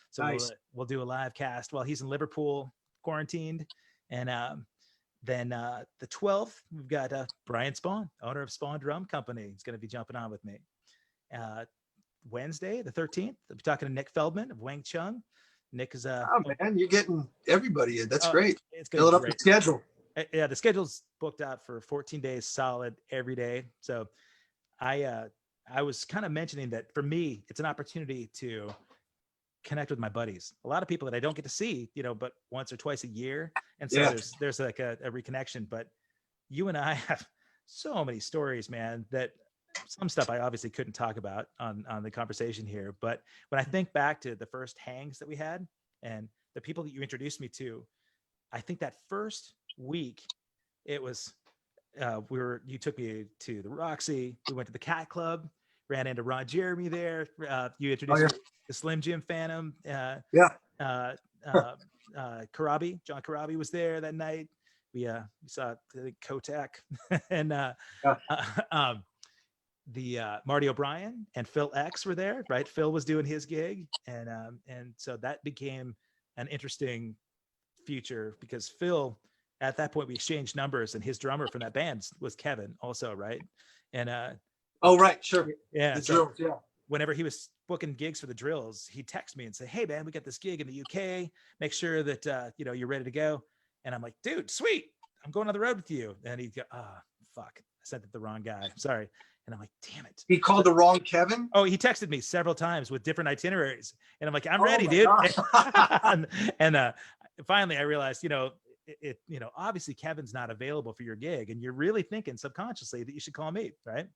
So nice. We'll do a live cast while he's in Liverpool, quarantined. And then the 12th, we've got Brian Spawn, owner of Spawn Drum Company. He's going to be jumping on with me. Wednesday, the 13th, I'll be talking to Nick Feldman of Wang Chung. Nick is oh man, you're getting everybody in. That's great. It's build up the schedule. Yeah, the schedule's booked out for 14 days solid every day. So I was kind of mentioning that for me, it's an opportunity to connect with my buddies. A lot of people that I don't get to see, but once or twice a year. And so there's like a reconnection. But you and I have so many stories, man, that some stuff I obviously couldn't talk about on the conversation here. But when I think back to the first hangs that we had and the people that you introduced me to, I think that first week it was, you took me to the Roxy, we went to the Cat Club, ran into Ron Jeremy there. You introduced me to the Slim Jim Phantom. John Karabi was there that night. We saw Kotak and the Marty O'Brien and Phil X were there, right? Phil was doing his gig. And so that became an interesting future because Phil, at that point, we exchanged numbers and his drummer from that band was Kevin also, right? And oh, right, sure. Yeah. The Drills, yeah. Whenever he was booking gigs for the Drills, he'd text me and say, hey man, we got this gig in the UK. Make sure that you're ready to go. And I'm like, dude, sweet. I'm going on the road with you. And he'd go, fuck, I sent it the wrong guy. Sorry. And I'm like, damn it. He called the wrong Kevin? Oh, he texted me several times with different itineraries. And I'm like, I'm Oh ready, my dude. gosh. and finally I realized, obviously Kevin's not available for your gig, and you're really thinking subconsciously that you should call me, right?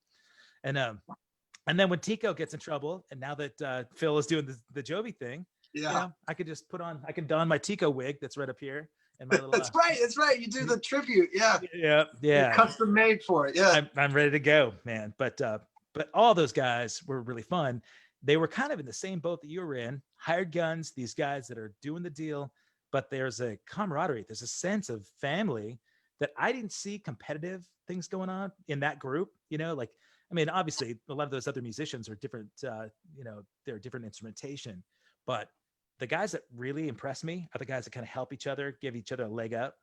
And then when Tico gets in trouble, and now that Phil is doing the Jovi thing, I could just I can don my Tico wig that's right up here. And my little, That's right. You do the tribute. Yeah. Yeah. You're custom made for it. Yeah. I'm ready to go, man. But all those guys were really fun. They were kind of in the same boat that you were in, hired guns, these guys that are doing the deal, but there's a camaraderie. There's a sense of family that I didn't see competitive things going on in that group, like, I mean, obviously a lot of those other musicians are different, they're different instrumentation, but the guys that really impress me are the guys that kind of help each other, give each other a leg up.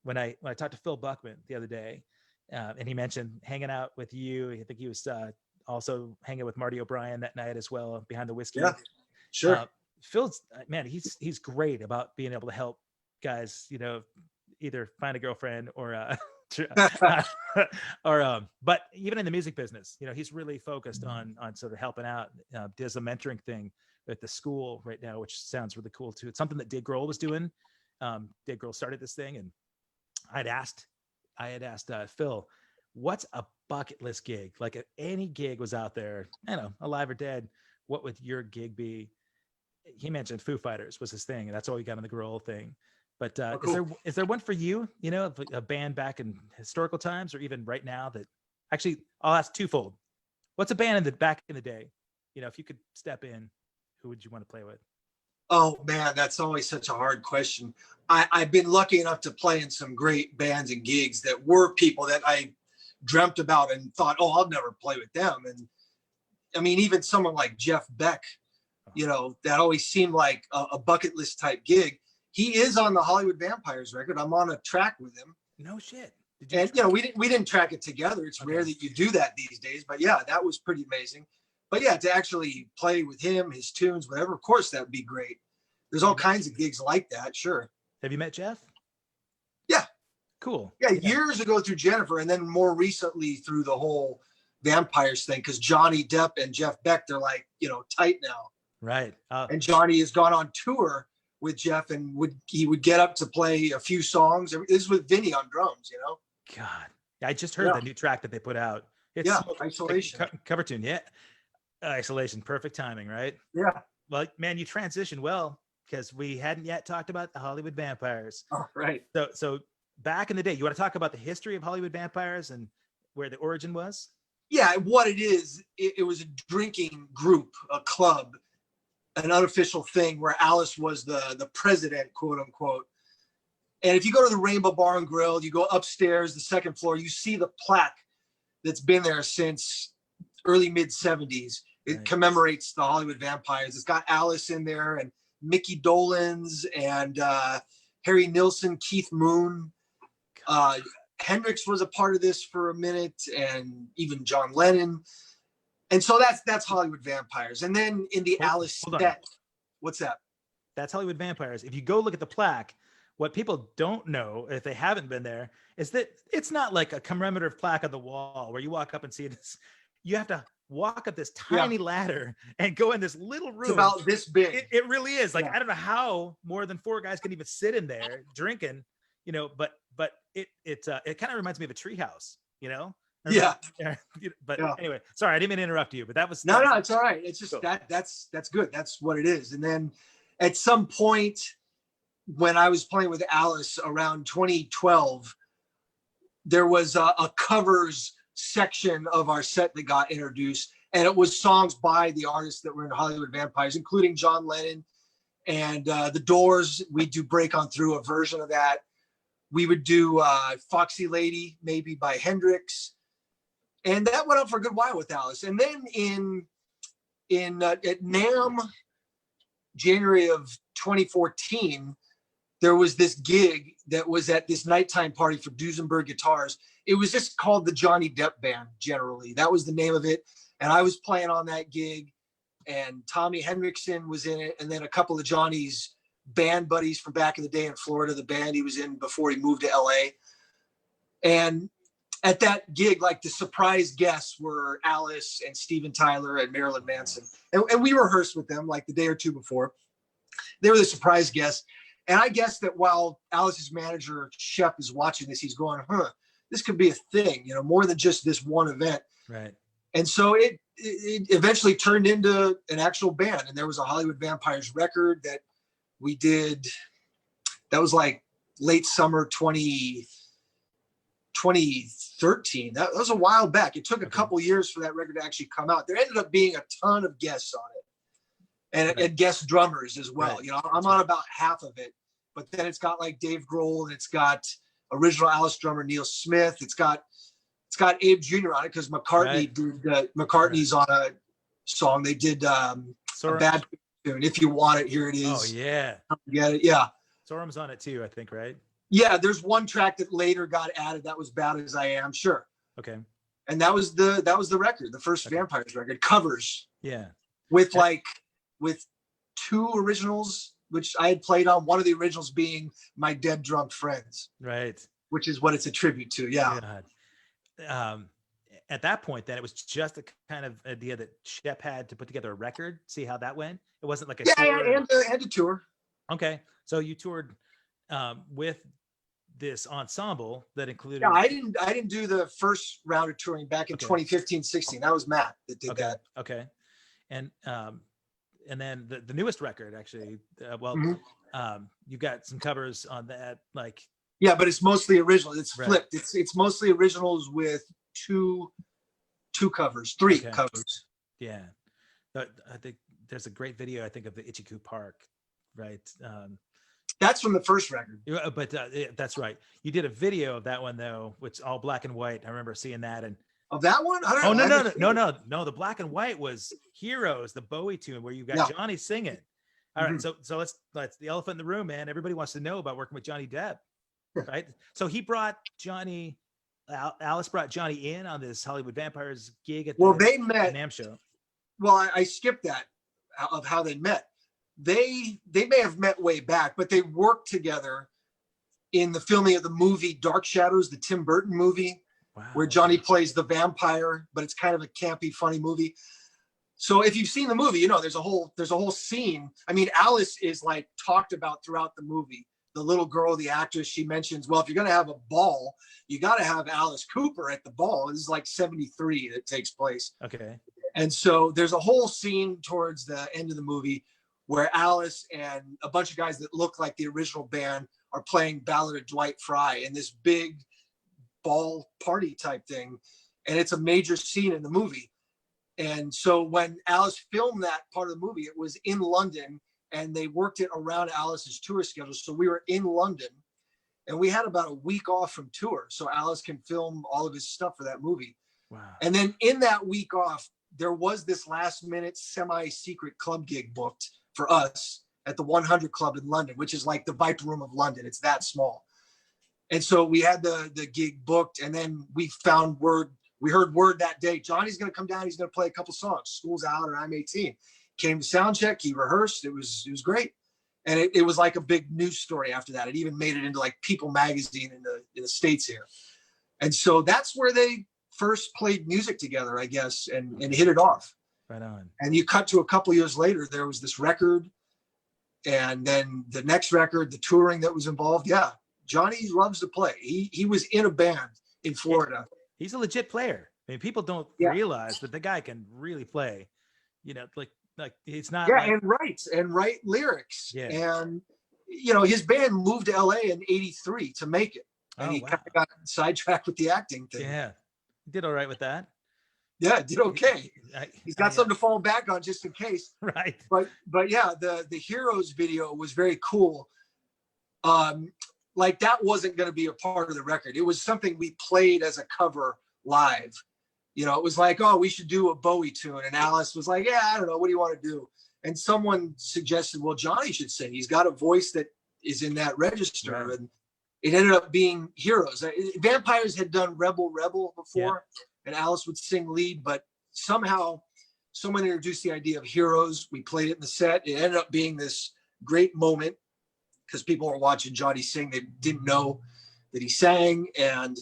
When I talked to Phil Buckman the other day, and he mentioned hanging out with you, I think he was also hanging with Marty O'Brien that night as well behind the whiskey. Yeah, sure. Phil's, man, he's great about being able to help guys, either find a girlfriend or but even in the music business, he's really focused on sort of helping out. Does a mentoring thing at the school right now, which sounds really cool too. It's something that Dave Grohl was doing. Dave Grohl started this thing, and I had asked Phil, what's a bucket list gig? Like if any gig was out there, alive or dead, what would your gig be? He mentioned Foo Fighters was his thing, and that's all he got on the Grohl thing. But cool. Is there one for you, a band back in historical times or even right now that actually, I'll ask twofold. What's a band back in the day? If you could step in, who would you want to play with? Oh man, that's always such a hard question. I've been lucky enough to play in some great bands and gigs that were people that I dreamt about and thought, oh, I'll never play with them. And I mean, even someone like Jeff Beck, that always seemed like a bucket list type gig. He is on the Hollywood Vampires record. I'm on a track with him. No shit. We didn't track it together. It's rare that you do that these days, but yeah, that was pretty amazing. But yeah, to actually play with him, his tunes, whatever, of course, that would be great. There's all kinds of gigs like that. Sure. Have you met Jeff? Yeah. Cool. Yeah. Years ago through Jennifer, and then more recently through the whole Vampires thing, because Johnny Depp and Jeff Beck, they're like, tight now. Right. And Johnny has gone on tour with Jeff, and he would get up to play a few songs. This is with Vinny on drums, God, I just heard the new track that they put out. It's Isolation. Cover tune. Yeah. Isolation. Perfect timing, right? Yeah. Well, man, you transitioned well because we hadn't yet talked about the Hollywood Vampires. Oh, right. So back in the day, you want to talk about the history of Hollywood Vampires and where the origin was? Yeah. What it is, it was a drinking group, a club, an unofficial thing where Alice was the president, quote unquote. And if you go to the Rainbow Bar and Grill, you go upstairs, the second floor, you see the plaque that's been there since early mid 70s. It commemorates the Hollywood Vampires. It's got Alice in there and Mickey Dolenz and Harry Nilsson, Keith Moon. Hendrix was a part of this for a minute, and even John Lennon. And so that's Hollywood Vampires. And then in the Alice set, what's that? That's Hollywood Vampires. If you go look at the plaque, what people don't know, if they haven't been there, is that it's not like a commemorative plaque on the wall where you walk up and see this. You have to walk up this tiny ladder and go in this little room. It's about this big. It really is. Like, I don't know how more than 4 guys can even sit in there drinking, but it kind of reminds me of a treehouse, Yeah. But anyway, sorry, I didn't mean to interrupt you, but that was no, it's all right. It's just cool. That's good. That's what it is. And then at some point when I was playing with Alice around 2012, there was a covers section of our set that got introduced, and it was songs by the artists that were in Hollywood Vampires, including John Lennon and the Doors. We do Break On Through, a version of that. We would do Foxy Lady, maybe by Hendrix. And that went on for a good while with Alice. And then at NAMM, January of 2014, there was this gig that was at this nighttime party for Duesenberg Guitars. It was just called the Johnny Depp Band, generally. That was the name of it. And I was playing on that gig, and Tommy Henriksen was in it. And then a couple of Johnny's band buddies from back in the day in Florida, the band he was in before he moved to LA. And at that gig, like the surprise guests were Alice and Steven Tyler and Marilyn Manson. And we rehearsed with them like the day or two before. They were the surprise guests. And I guess that while Alice's manager, Shep, is watching this, he's going, this could be a thing, you know, more than just this one event. Right. And so it eventually turned into an actual band. And there was a Hollywood Vampires record that we did. That was like late summer 2013. That was a while back. It took a couple years for that record to actually come out. There ended up being a ton of guests on it and guest drummers as well. Right. You know, I'm on about half of it, but then it's got like Dave Grohl and it's got original Alice drummer Neil Smith. It's got Abe Jr. on it because McCartney did McCartney's on a song. They did a bad tune. If you want it, here it is. Oh yeah, get it? Yeah. Sorum's on it too, I think, right? Yeah, there's one track that later got added. That was Bad as I Am, sure. Okay. And that was the record, the first Vampires record, covers. Yeah. With two originals, which I had played on. One of the originals being My Dead Drunk Friends. Right. Which is what it's a tribute to. Yeah. At that point, then it was just a kind of idea that Shep had to put together a record. See how that went. It wasn't like a tour. And a tour. Okay, so you toured with this ensemble that included. Yeah, I didn't do the first round of touring back in 2015-16. That was Matt that did that. Okay, and then the newest record actually. You've got some covers on that, like. Yeah, but it's mostly original. It's flipped. It's mostly originals with three covers. Yeah, but I think there's a great video. I think of the Ichiku Park, right? That's from the first record. But that's right. You did a video of that one though, which all black and white. I remember seeing that. And of that one? I don't know. No. The black and white was Heroes, the Bowie tune where you got Johnny singing. All right, so let's the elephant in the room, man. Everybody wants to know about working with Johnny Depp. Right. So he brought Alice brought Johnny in on this Hollywood Vampires gig at they met NAMM show. Well, I skipped that of how they met. They may have met way back, but they worked together in the filming of the movie Dark Shadows, the Tim Burton movie, where Johnny plays the vampire, but it's kind of a campy, funny movie. So if you've seen the movie, you know there's a whole scene. I mean, Alice is like talked about throughout the movie. The little girl, the actress, she mentions, well, if you're going to have a ball, you got to have Alice Cooper at the ball. This is like 73 that takes place. Okay. And so there's a whole scene towards the end of the movie where Alice and a bunch of guys that look like the original band are playing Ballad of Dwight Fry in this big ball party type thing. And it's a major scene in the movie. And so when Alice filmed that part of the movie, it was in London. And they worked it around Alice's tour schedule. So we were in London and we had about a week off from tour. So Alice can film all of his stuff for that movie. Wow. And then in that week off, there was this last minute semi-secret club gig booked for us at the 100 Club in London, which is like the Viper Room of London. It's that small. And so we had the gig booked and then we heard word that day, Johnny's going to come down. He's going to play a couple songs. School's out and I'm 18. Came to sound check, he rehearsed, it was great. And it was like a big news story after that. It even made it into like People magazine in the States here. And so that's where they first played music together, I guess, and hit it off. Right on. And you cut to a couple years later, there was this record and then the next record, the touring that was involved. Yeah, Johnny loves to play. He was in a band in Florida. He's a legit player. I mean, people don't realize that the guy can really play, you know, like it's not and write lyrics. And you know his band moved to LA in '83 to make it and he kind of got sidetracked with the acting thing. He did all right with that. Did okay. He's got something to fall back on just in case. Right. But yeah, the Heroes video was very cool. Like that wasn't going to be a part of the record. It was something we played as a cover live. You know, it was like, oh, we should do a Bowie tune. And Alice was like, yeah, I don't know. What do you want to do? And someone suggested, well, Johnny should sing. He's got a voice that is in that register. Right. And it ended up being Heroes. Vampires had done Rebel before, and Alice would sing lead. But somehow someone introduced the idea of Heroes. We played it in the set. It ended up being this great moment because people were watching Johnny sing. They didn't know that he sang. And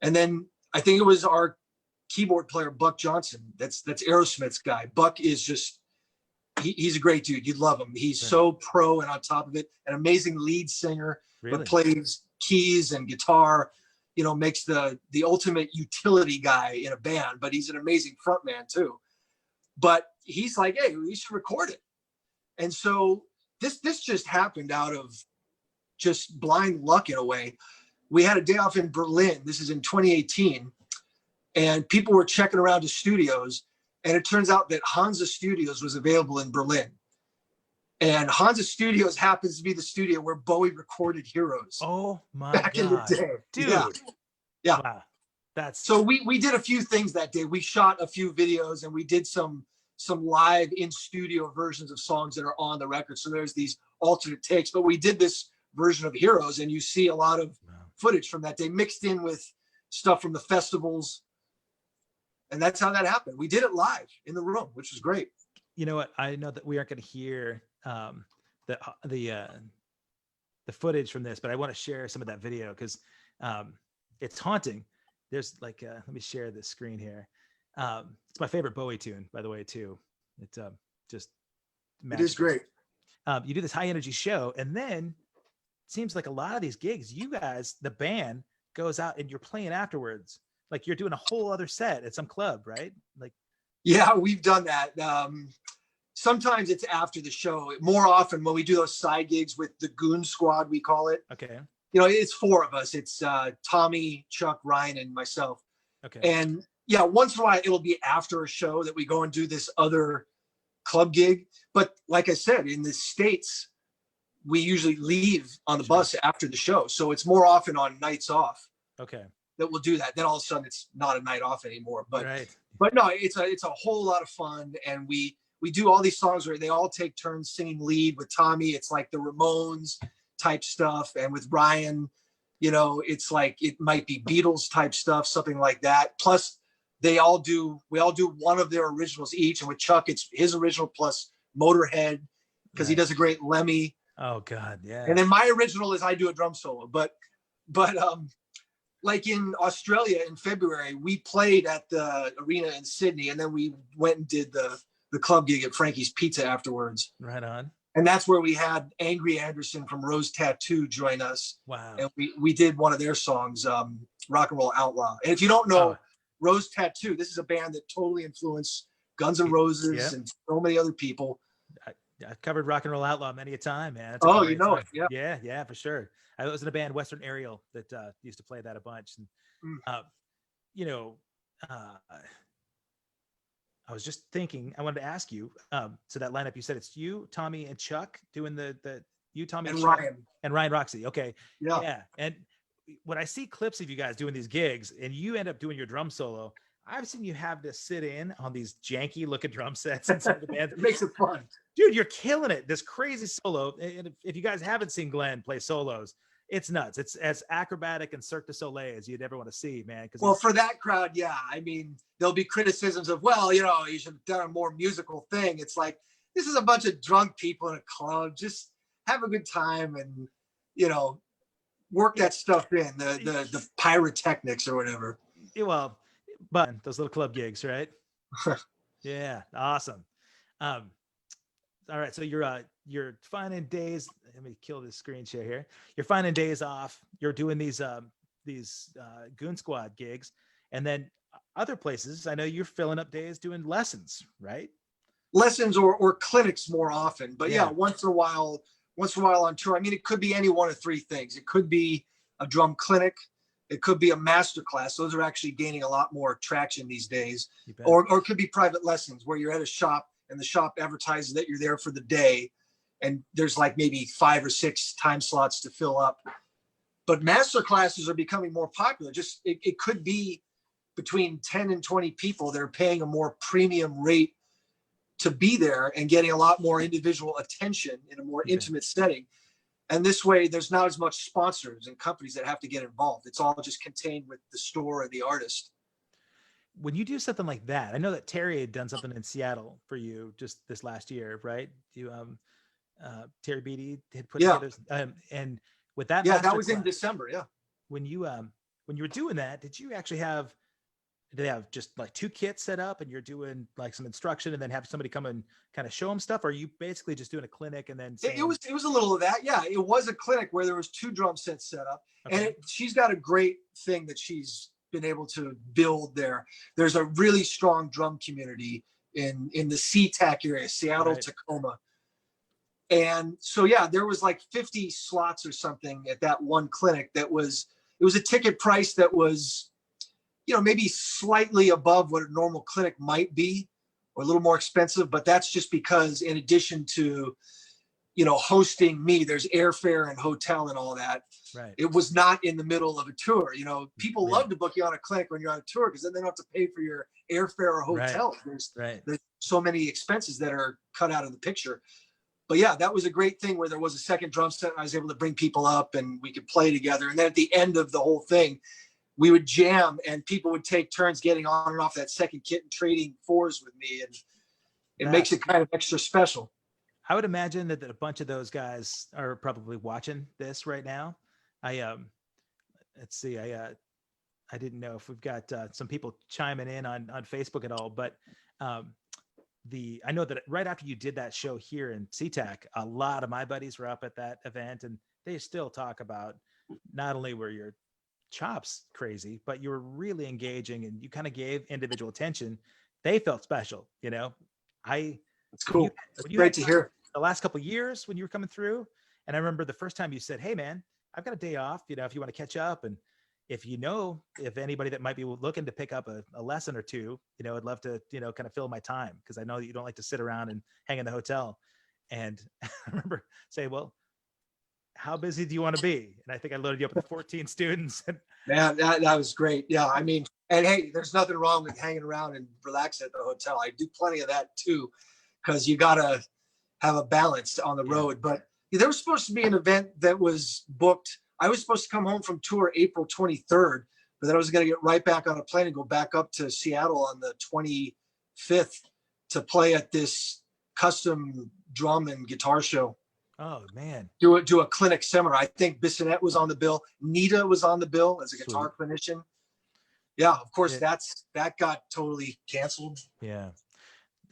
then I think it was our keyboard player, Buck Johnson. That's Aerosmith's guy. Buck is just, he's a great dude. You'd love him. He's so pro and on top of it, an amazing lead singer, but plays keys and guitar, you know, makes the ultimate utility guy in a band, but he's an amazing frontman too. But he's like, hey, we should record it. And so this just happened out of just blind luck in a way. We had a day off in Berlin. This is in 2018. And people were checking around to studios. And it turns out that Hansa Studios was available in Berlin. And Hansa Studios happens to be the studio where Bowie recorded Heroes. Oh my back God. in the day. Dude. Yeah. Wow. So we did a few things that day. We shot a few videos and we did some live in studio versions of songs that are on the record. So there's these alternate takes, but we did this version of Heroes, and you see a lot of footage from that day mixed in with stuff from the festivals. And that's how that happened. We did it live in the room, which was great. You know what? I know that we aren't going to hear the footage from this, but I want to share some of that video because it's haunting. There's like, let me share this screen here. It's my favorite Bowie tune, by the way, too. It's just magical. It is great. You do this high energy show, and then it seems like a lot of these gigs, you guys, the band goes out and you're playing afterwards. Like you're doing a whole other set at some club, right? Like, yeah, we've done that. Sometimes it's after the show. More often when we do those side gigs with the Goon Squad, we call it. Okay. You know, it's four of us. It's Tommy, Chuck, Ryan, and myself. Okay. And yeah, once in a while it'll be after a show that we go and do this other club gig. But like I said, in the States, we usually leave on the bus after the show. So it's more often on nights off. Okay. That we'll do that. Then all of a sudden it's not a night off anymore. But right. But no, it's a whole lot of fun. And we do all these songs where they all take turns singing lead. With Tommy, it's like the Ramones type stuff. And with Ryan, you know, it's like, it might be Beatles type stuff, something like that. Plus we all do one of their originals each. And with Chuck, it's his original plus Motorhead, because he does a great Lemmy. Oh God. Yeah. And then my original is I do a drum solo, but like in Australia in February, we played at the arena in Sydney, and then we went and did the club gig at Frankie's Pizza afterwards. Right on. And that's where we had Angry Anderson from Rose Tattoo join us. Wow. And we did one of their songs, Rock and Roll Outlaw. And if you don't know Rose Tattoo, this is a band that totally influenced Guns N' Roses and so many other people. I've covered Rock and Roll Outlaw many a time, man. Oh, you know it. Yeah. Yeah, for sure. I was in a band, Western Aerial, that used to play that a bunch. And, you know, I was just thinking, I wanted to ask you, so that lineup, you said it's you, Tommy, and Chuck doing you, Tommy, and Chuck, Ryan. And Ryan Roxy. Okay. Yeah. Yeah. And when I see clips of you guys doing these gigs and you end up doing your drum solo, I've seen you have to sit in on these janky looking drum sets in some of the bands. It makes it fun. Dude, you're killing it. This crazy solo. And if you guys haven't seen Glen play solos, it's nuts. It's as acrobatic and Cirque du Soleil as you'd ever want to see, man. Well, for that crowd, yeah. I mean, there'll be criticisms of, well, you know, you should have done a more musical thing. It's like, this is a bunch of drunk people in a club. Just have a good time and, you know, work that stuff in, the pyrotechnics or whatever. Well, but those little club gigs, right? Yeah, awesome. All right, so you're finding days. Let me kill this screen share here. You're finding days off. You're doing these Goon Squad gigs, and then other places. I know you're filling up days doing lessons, right? Lessons or clinics more often, but yeah, once in a while on tour. I mean, it could be any one of three things. It could be a drum clinic. It could be a master class. Those are actually gaining a lot more traction these days. Or it could be private lessons where you're at a shop and the shop advertises that you're there for the day. And there's like maybe 5 or 6 time slots to fill up. But master classes are becoming more popular. Just it could be between 10 and 20 people. They're paying a more premium rate to be there and getting a lot more individual attention in a more intimate setting. And this way, there's not as much sponsors and companies that have to get involved. It's all just contained with the store and the artist. When you do something like that, I know that Terry had done something in Seattle for you just this last year, right? You, Terry Beatty had put together, and with that, that was in December. Yeah. When you were doing that, did you actually have they have just like 2 kits set up and you're doing like some instruction and then have somebody come and kind of show them stuff? Or are you basically just doing a clinic and then saying... it was a little of that. Yeah. It was a clinic where there was 2 drum sets set up. Okay. And she's got a great thing that she's been able to build there. There's a really strong drum community in the SeaTac area, Seattle, Right. Tacoma. And so, yeah, there was like 50 slots or something at that one clinic. It was a ticket price that was, maybe slightly above what a normal clinic might be, or a little more expensive. But that's just because in addition to, hosting me, there's airfare and hotel and all that. Right. It was not in the middle of a tour. People love to book you on a clinic when you're on a tour, because then they don't have to pay for your airfare or hotel. Right. There's so many expenses that are cut out of the picture. But yeah, that was a great thing where there was a second drum set. And I was able to bring people up and we could play together. And then at the end of the whole thing, we would jam and people would take turns getting on and off that second kit and trading 4s with me. And it makes it kind of extra special. I would imagine that a bunch of those guys are probably watching this right now. Let's see. I didn't know if we've got some people chiming in on Facebook at all, but I know that right after you did that show here in SeaTac, a lot of my buddies were up at that event, and they still talk about not only were your chops crazy, but you were really engaging and you kind of gave individual attention. They felt special, It's cool. It's great to hear. The last couple of years when you were coming through, and I remember the first time you said, "Hey man, I've got a day off, if you want to catch up, and if anybody that might be looking to pick up a lesson or 2, I'd love to, kind of fill my time, because I know that you don't like to sit around and hang in the hotel." And I remember saying, "Well, how busy do you want to be?" And I think I loaded you up with 14 students. Man, that was great. Yeah, I mean, and hey, there's nothing wrong with hanging around and relaxing at the hotel. I do plenty of that too, because you gotta have a balance on the road. But there was supposed to be an event that was booked. I was supposed to come home from tour April 23rd, but then I was going to get right back on a plane and go back up to Seattle on the 25th to play at this custom drum and guitar show. Oh man. Do a clinic seminar. I think Bissonette was on the bill. Nita was on the bill as a guitar clinician. Yeah, of course, that got totally canceled. Yeah.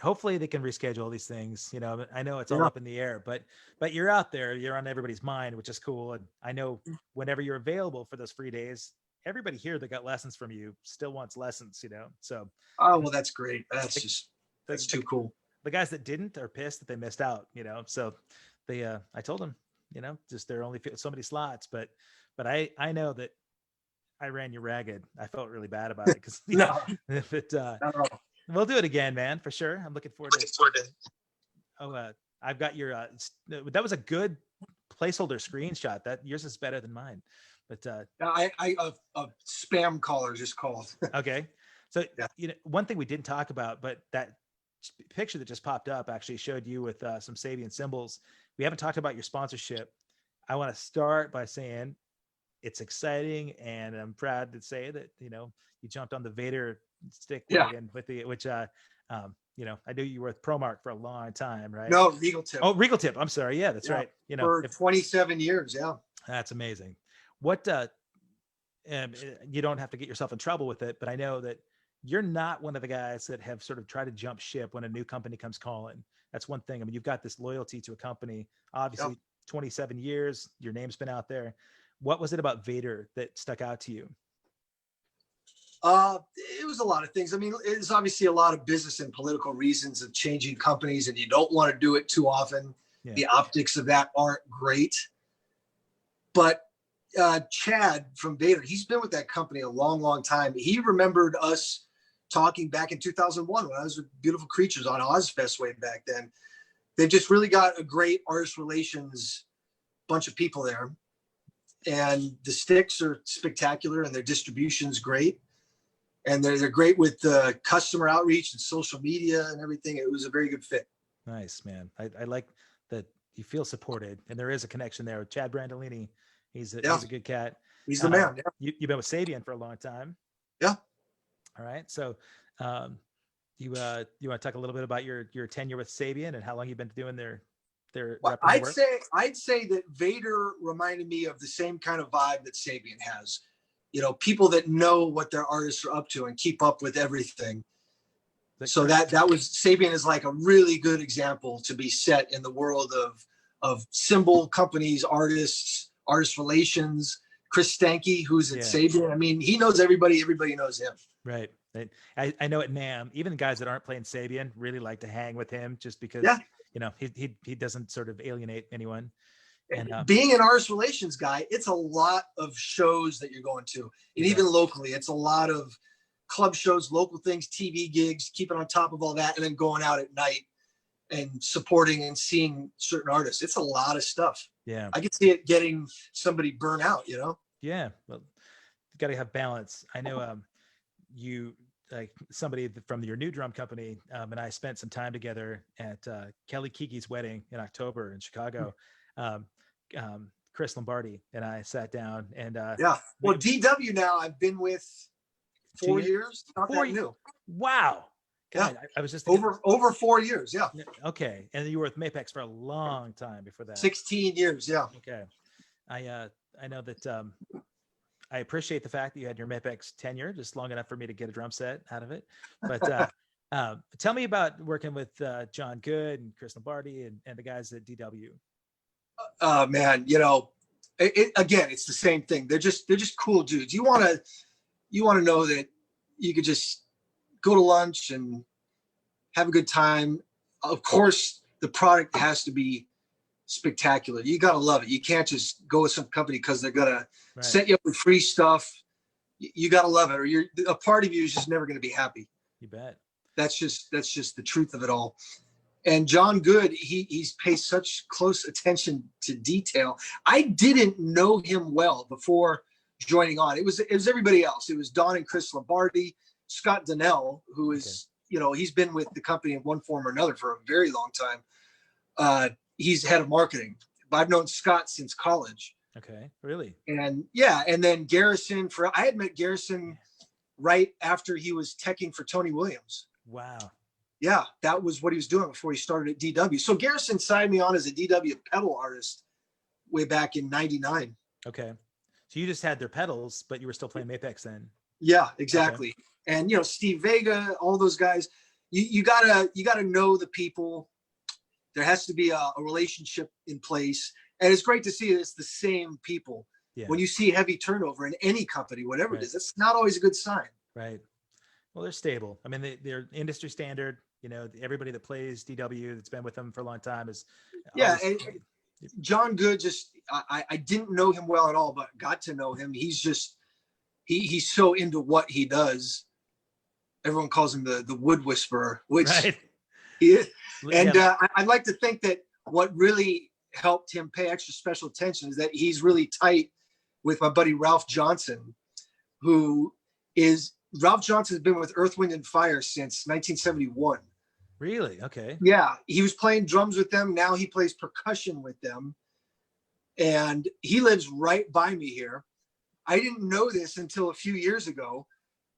Hopefully they can reschedule these things. I know it's all up in the air, but you're out there, you're on everybody's mind, which is cool. And I know whenever you're available for those free days, everybody here that got lessons from you still wants lessons, so. Oh, well, that's great. That's too cool. The guys that didn't are pissed that they missed out, so I told them, just there are only so many slots, but I know that I ran you ragged. I felt really bad about it because no. We'll do it again, man, for sure. I'm looking forward to it. Oh, I've got your, that was a good placeholder screenshot. That yours is better than mine, but a spam caller just called. Okay. So, one thing we didn't talk about, but that picture that just popped up actually showed you with some Sabian cymbals. We haven't talked about your sponsorship. I want to start by saying it's exciting, and I'm proud to say that, you jumped on the Vader stick wagon with which I knew you were with ProMark for a long time, right? No, Regal Tip. Oh, Regal Tip. I'm sorry. Yeah, that's right. For 27 years. Yeah. That's amazing. What, you don't have to get yourself in trouble with it, but I know that you're not one of the guys that have sort of tried to jump ship when a new company comes calling. That's one thing. I mean, you've got this loyalty to a company, obviously 27 years, your name's been out there. What was it about Vader that stuck out to you? It was a lot of things. I mean, it's obviously a lot of business and political reasons of changing companies, and you don't want to do it too often. Yeah. The optics of that aren't great. But Chad from Vader, he's been with that company a long, long time. He remembered us talking back in 2001 when I was with Beautiful Creatures on Ozfest way back then. They've just really got a great artist relations bunch of people there. And the sticks are spectacular and their distribution's great. And they're great with the customer outreach and social media and everything. It was a very good fit. Nice, man. I like that you feel supported, and there is a connection there with Chad Brandolini. He's a good cat. He's the man. Yeah. You've been with Sabian for a long time. Yeah. All right. So you want to talk a little bit about your tenure with Sabian and how long you've been doing their well, I'd say that Vader reminded me of the same kind of vibe that Sabian has. people that know what their artists are up to and keep up with everything. So that was, Sabian is like a really good example to be set in the world of symbol companies, artists, artist relations. Chris Stanke, who's at Sabian. I mean, he knows everybody. Everybody knows him. Right. I know at NAMM, even the guys that aren't playing Sabian really like to hang with him just because, he doesn't sort of alienate anyone. And being an artist relations guy, it's a lot of shows that you're going to. And even locally, it's a lot of club shows, local things, TV gigs, keeping on top of all that, and then going out at night and supporting and seeing certain artists. It's a lot of stuff. Yeah. I can see it getting somebody burnt out, Yeah. Well, you got to have balance. I know you, like somebody from your new drum company, and I spent some time together at Kelly Kiki's wedding in October in Chicago. Chris Lombardi and I sat down and well, DW now I've been with 4 years. Not that new. Wow. God, I was just over 4 years. Yeah. Okay. And you were with Mapex for a long time before that. 16 years. Yeah. Okay. I know that I appreciate the fact that you had your Mapex tenure just long enough for me to get a drum set out of it. But tell me about working with John Good and Chris Lombardi and the guys at DW. Man, again, it's the same thing. They're just cool dudes. You want to know that you could just go to lunch and have a good time. Of course, the product has to be spectacular. You got to love it. You can't just go with some company because they're going to set you up with free stuff. You got to love it, or a part of you is just never going to be happy. You bet. That's just the truth of it all. And John Good, he's paid such close attention to detail. I didn't know him well before joining on. It was everybody else. It was Don and Chris Lombardi, Scott Donnell, who is, he's been with the company in one form or another for a very long time. He's head of marketing, but I've known Scott since college. Okay, really? And and then Garrison, I had met Garrison right after he was teching for Tony Williams. Wow. Yeah, that was what he was doing before he started at DW. So Garrison signed me on as a DW pedal artist way back in '99. Okay. So you just had their pedals, but you were still playing Mapex then. Yeah, exactly. Okay. And Steve Vega, all those guys, you gotta know the people. There has to be a relationship in place. And it's great to see that it's the same people. Yeah. When you see heavy turnover in any company, whatever it is, that's not always a good sign. Right. Well, they're stable. I mean, they're industry standard. Everybody that plays DW that's been with them for a long time is. Yeah. And John Good, I didn't know him well at all, but got to know him. He's just, he's so into what he does. Everyone calls him the wood whisperer, which he is. And I'd like to think that what really helped him pay extra special attention is that he's really tight with my buddy Ralph Johnson, Ralph Johnson has been with Earth, Wind and Fire since 1971. Really? Okay. Yeah. He was playing drums with them. Now he plays percussion with them. And he lives right by me here. I didn't know this until a few years ago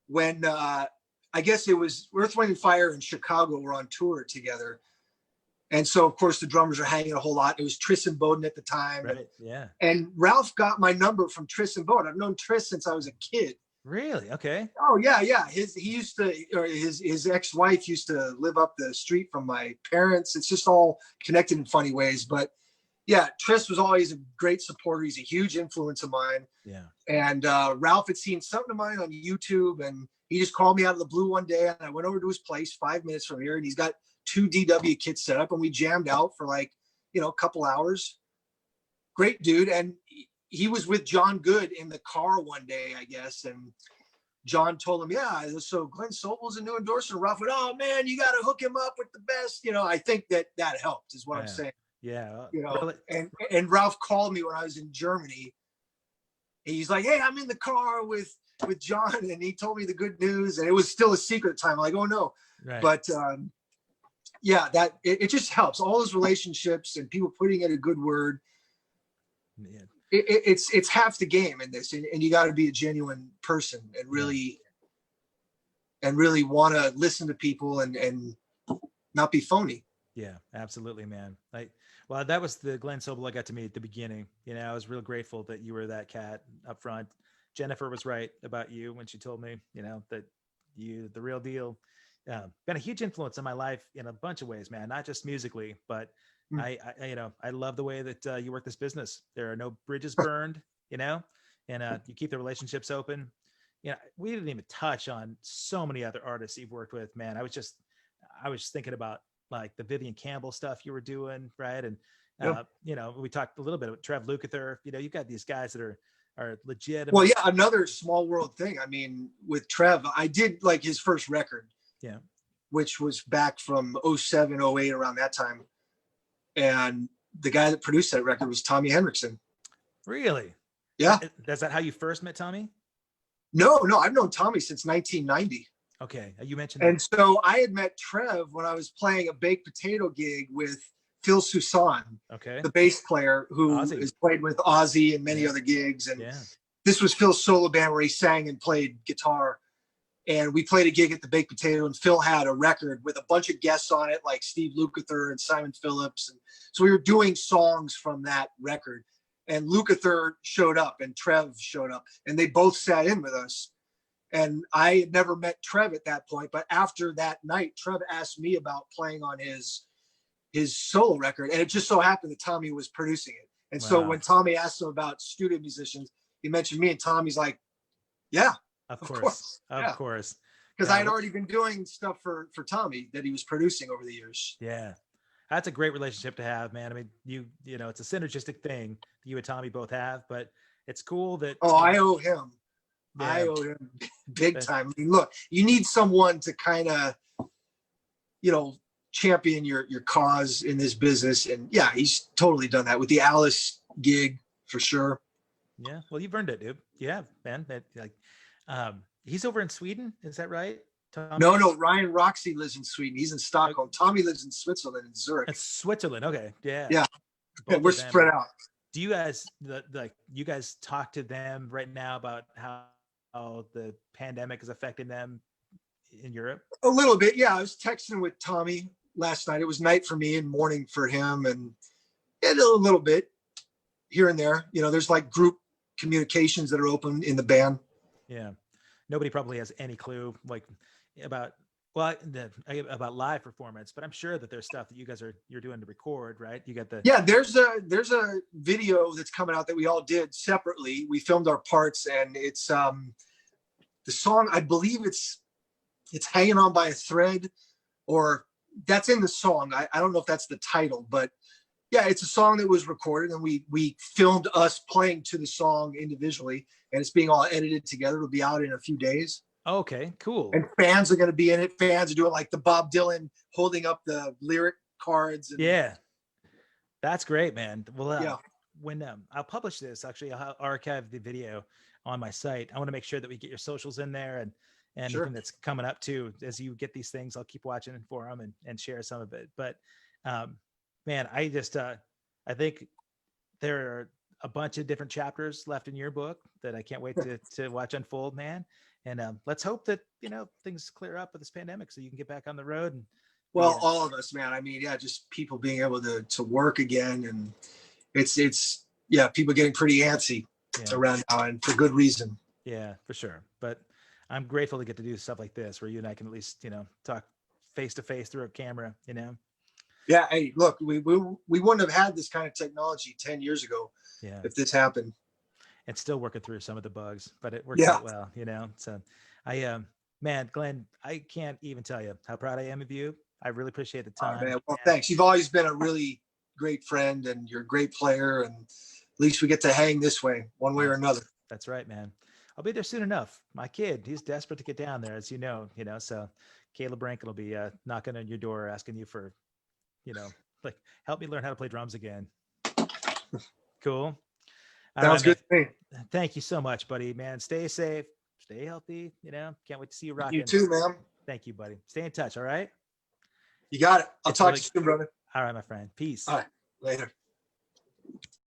when I guess it was Earth, Wind and Fire in Chicago were on tour together. And so, of course, the drummers are hanging a whole lot. It was Tris and Bowden at the time. Right. Yeah. And Ralph got my number from Tris and Bowden. I've known Tris since I was a kid. Really? Okay. Oh yeah, yeah. His ex-wife used to live up the street from my parents. It's just all connected in funny ways. But yeah, Tris was always a great supporter. He's a huge influence of mine. Yeah. And Ralph had seen something of mine on YouTube, and he just called me out of the blue one day, and I went over to his place 5 minutes from here, and he's got 2 DW kits set up, and we jammed out for like, a couple hours. Great dude. And he was with John Good in the car one day, I guess. And John told him, yeah, so Glen SOBEL's a new endorser. Ralph went, oh man, you got to hook him up with the best. I think that helped is what I'm saying. Yeah. Really? And Ralph called me when I was in Germany. And he's like, hey, I'm in the car with John. And he told me the good news. And it was still a secret at the time. I'm like, oh no. Right. But yeah, that it just helps. All those relationships and people putting in a good word. Yeah. It's half the game in this, and you got to be a genuine person and really want to listen to people and not be phony. Yeah, absolutely, man. Well, that was the Glen SOBEL I got to meet at the beginning. I was real grateful that you were that cat up front, Jennifer was right about you when she told me, that you, the real deal. Been a huge influence in my life in a bunch of ways, man. Not just musically, but I love the way that you work this business. There are no bridges burned, and you keep the relationships open. We didn't even touch on so many other artists you've worked with, man. I was just thinking about like the Vivian Campbell stuff you were doing, right? And we talked a little bit about Trev Lukather. You've got these guys that are legitimate. Well, yeah, another small world thing. I mean, with Trev, I did like his first record, which was back from 07, 08, around that time. And the guy that produced that record was Tommy Henriksen. Really? Yeah. Is that how you first met Tommy? No, I've known Tommy since 1990. Okay, you mentioned that. And so I had met Trev when I was playing a baked potato gig with Phil Soussan, the bass player who has played with Ozzy and many other gigs. And this was Phil's solo band where he sang and played guitar. And we played a gig at the Baked Potato, and Phil had a record with a bunch of guests on it, like Steve Lukather and Simon Phillips. And so we were doing songs from that record. And Lukather showed up and Trev showed up, and they both sat in with us. And I had never met Trev at that point, but after that night, Trev asked me about playing on his solo record. And it just so happened that Tommy was producing it. And so when Tommy asked him about studio musicians, he mentioned me, and Tommy's like, yeah, of course. Because I had already been doing stuff for Tommy that he was producing over the years. Yeah. That's a great relationship to have, man. I mean, it's a synergistic thing that you and Tommy both have, but it's cool that. Oh, I owe him. Yeah. I owe him big time. I mean, look, you need someone to kind of, champion your cause in this business. And yeah, he's totally done that with the Alice gig for sure. Yeah. Well, you've earned it, dude. You have, man. He's over in Sweden. Is that right? Tommy? No. Ryan Roxy lives in Sweden. He's in Stockholm. Tommy lives in Switzerland, in Zurich. It's Switzerland. Okay. Yeah. Yeah. We're spread out. Do you guys you guys talk to them right now about how the pandemic is affecting them in Europe? A little bit. Yeah. I was texting with Tommy last night. It was night for me and morning for him. And a little bit here and there, there's like group communications that are open in the band. Yeah. Nobody probably has any clue about live performance, but I'm sure that there's stuff that you're doing to record, right? You got there's a video that's coming out that we all did separately. We filmed our parts, and it's the song, I believe it's Hanging On by a Thread, or that's in the song. I don't know if that's the title, but yeah, it's a song that was recorded, and we filmed us playing to the song individually, and it's being all edited together. It'll be out in a few days. Okay, cool. And fans are going to be in it. Fans are doing like the Bob Dylan holding up the lyric cards. Yeah, that's great, man. Well, when I'll publish this, actually, I'll archive the video on my site. I want to make sure that we get your socials in there and anything that's coming up too. As you get these things, I'll keep watching for them and share some of it. But man, I just I think there are a bunch of different chapters left in your book that I can't wait to watch unfold, man. And let's hope that things clear up with this pandemic so you can get back on the road. And all of us, man. I mean, just people being able to work again, and it's people getting pretty antsy around now, and for good reason. Yeah, for sure. But I'm grateful to get to do stuff like this where you and I can at least talk face to face through a camera. Yeah. Hey, look, we wouldn't have had this kind of technology 10 years ago if this happened. It's still working through some of the bugs, but it worked out well, So man, Glenn, I can't even tell you how proud I am of you. I really appreciate the time. Man. Well, thanks. You've always been a really great friend, and you're a great player. And at least we get to hang this way, one way or another. That's right, man. I'll be there soon enough. My kid, he's desperate to get down there, as you know, so Caleb Rankin will be knocking on your door, asking you for, help me learn how to play drums again. Cool. Sounds good to me. Thank you so much, buddy, man. Stay safe, stay healthy. Can't wait to see you rocking. You too, man. Thank you, buddy. Stay in touch. All right. You got it. I'll talk to you soon, brother. All right, my friend. Peace. All right. Later.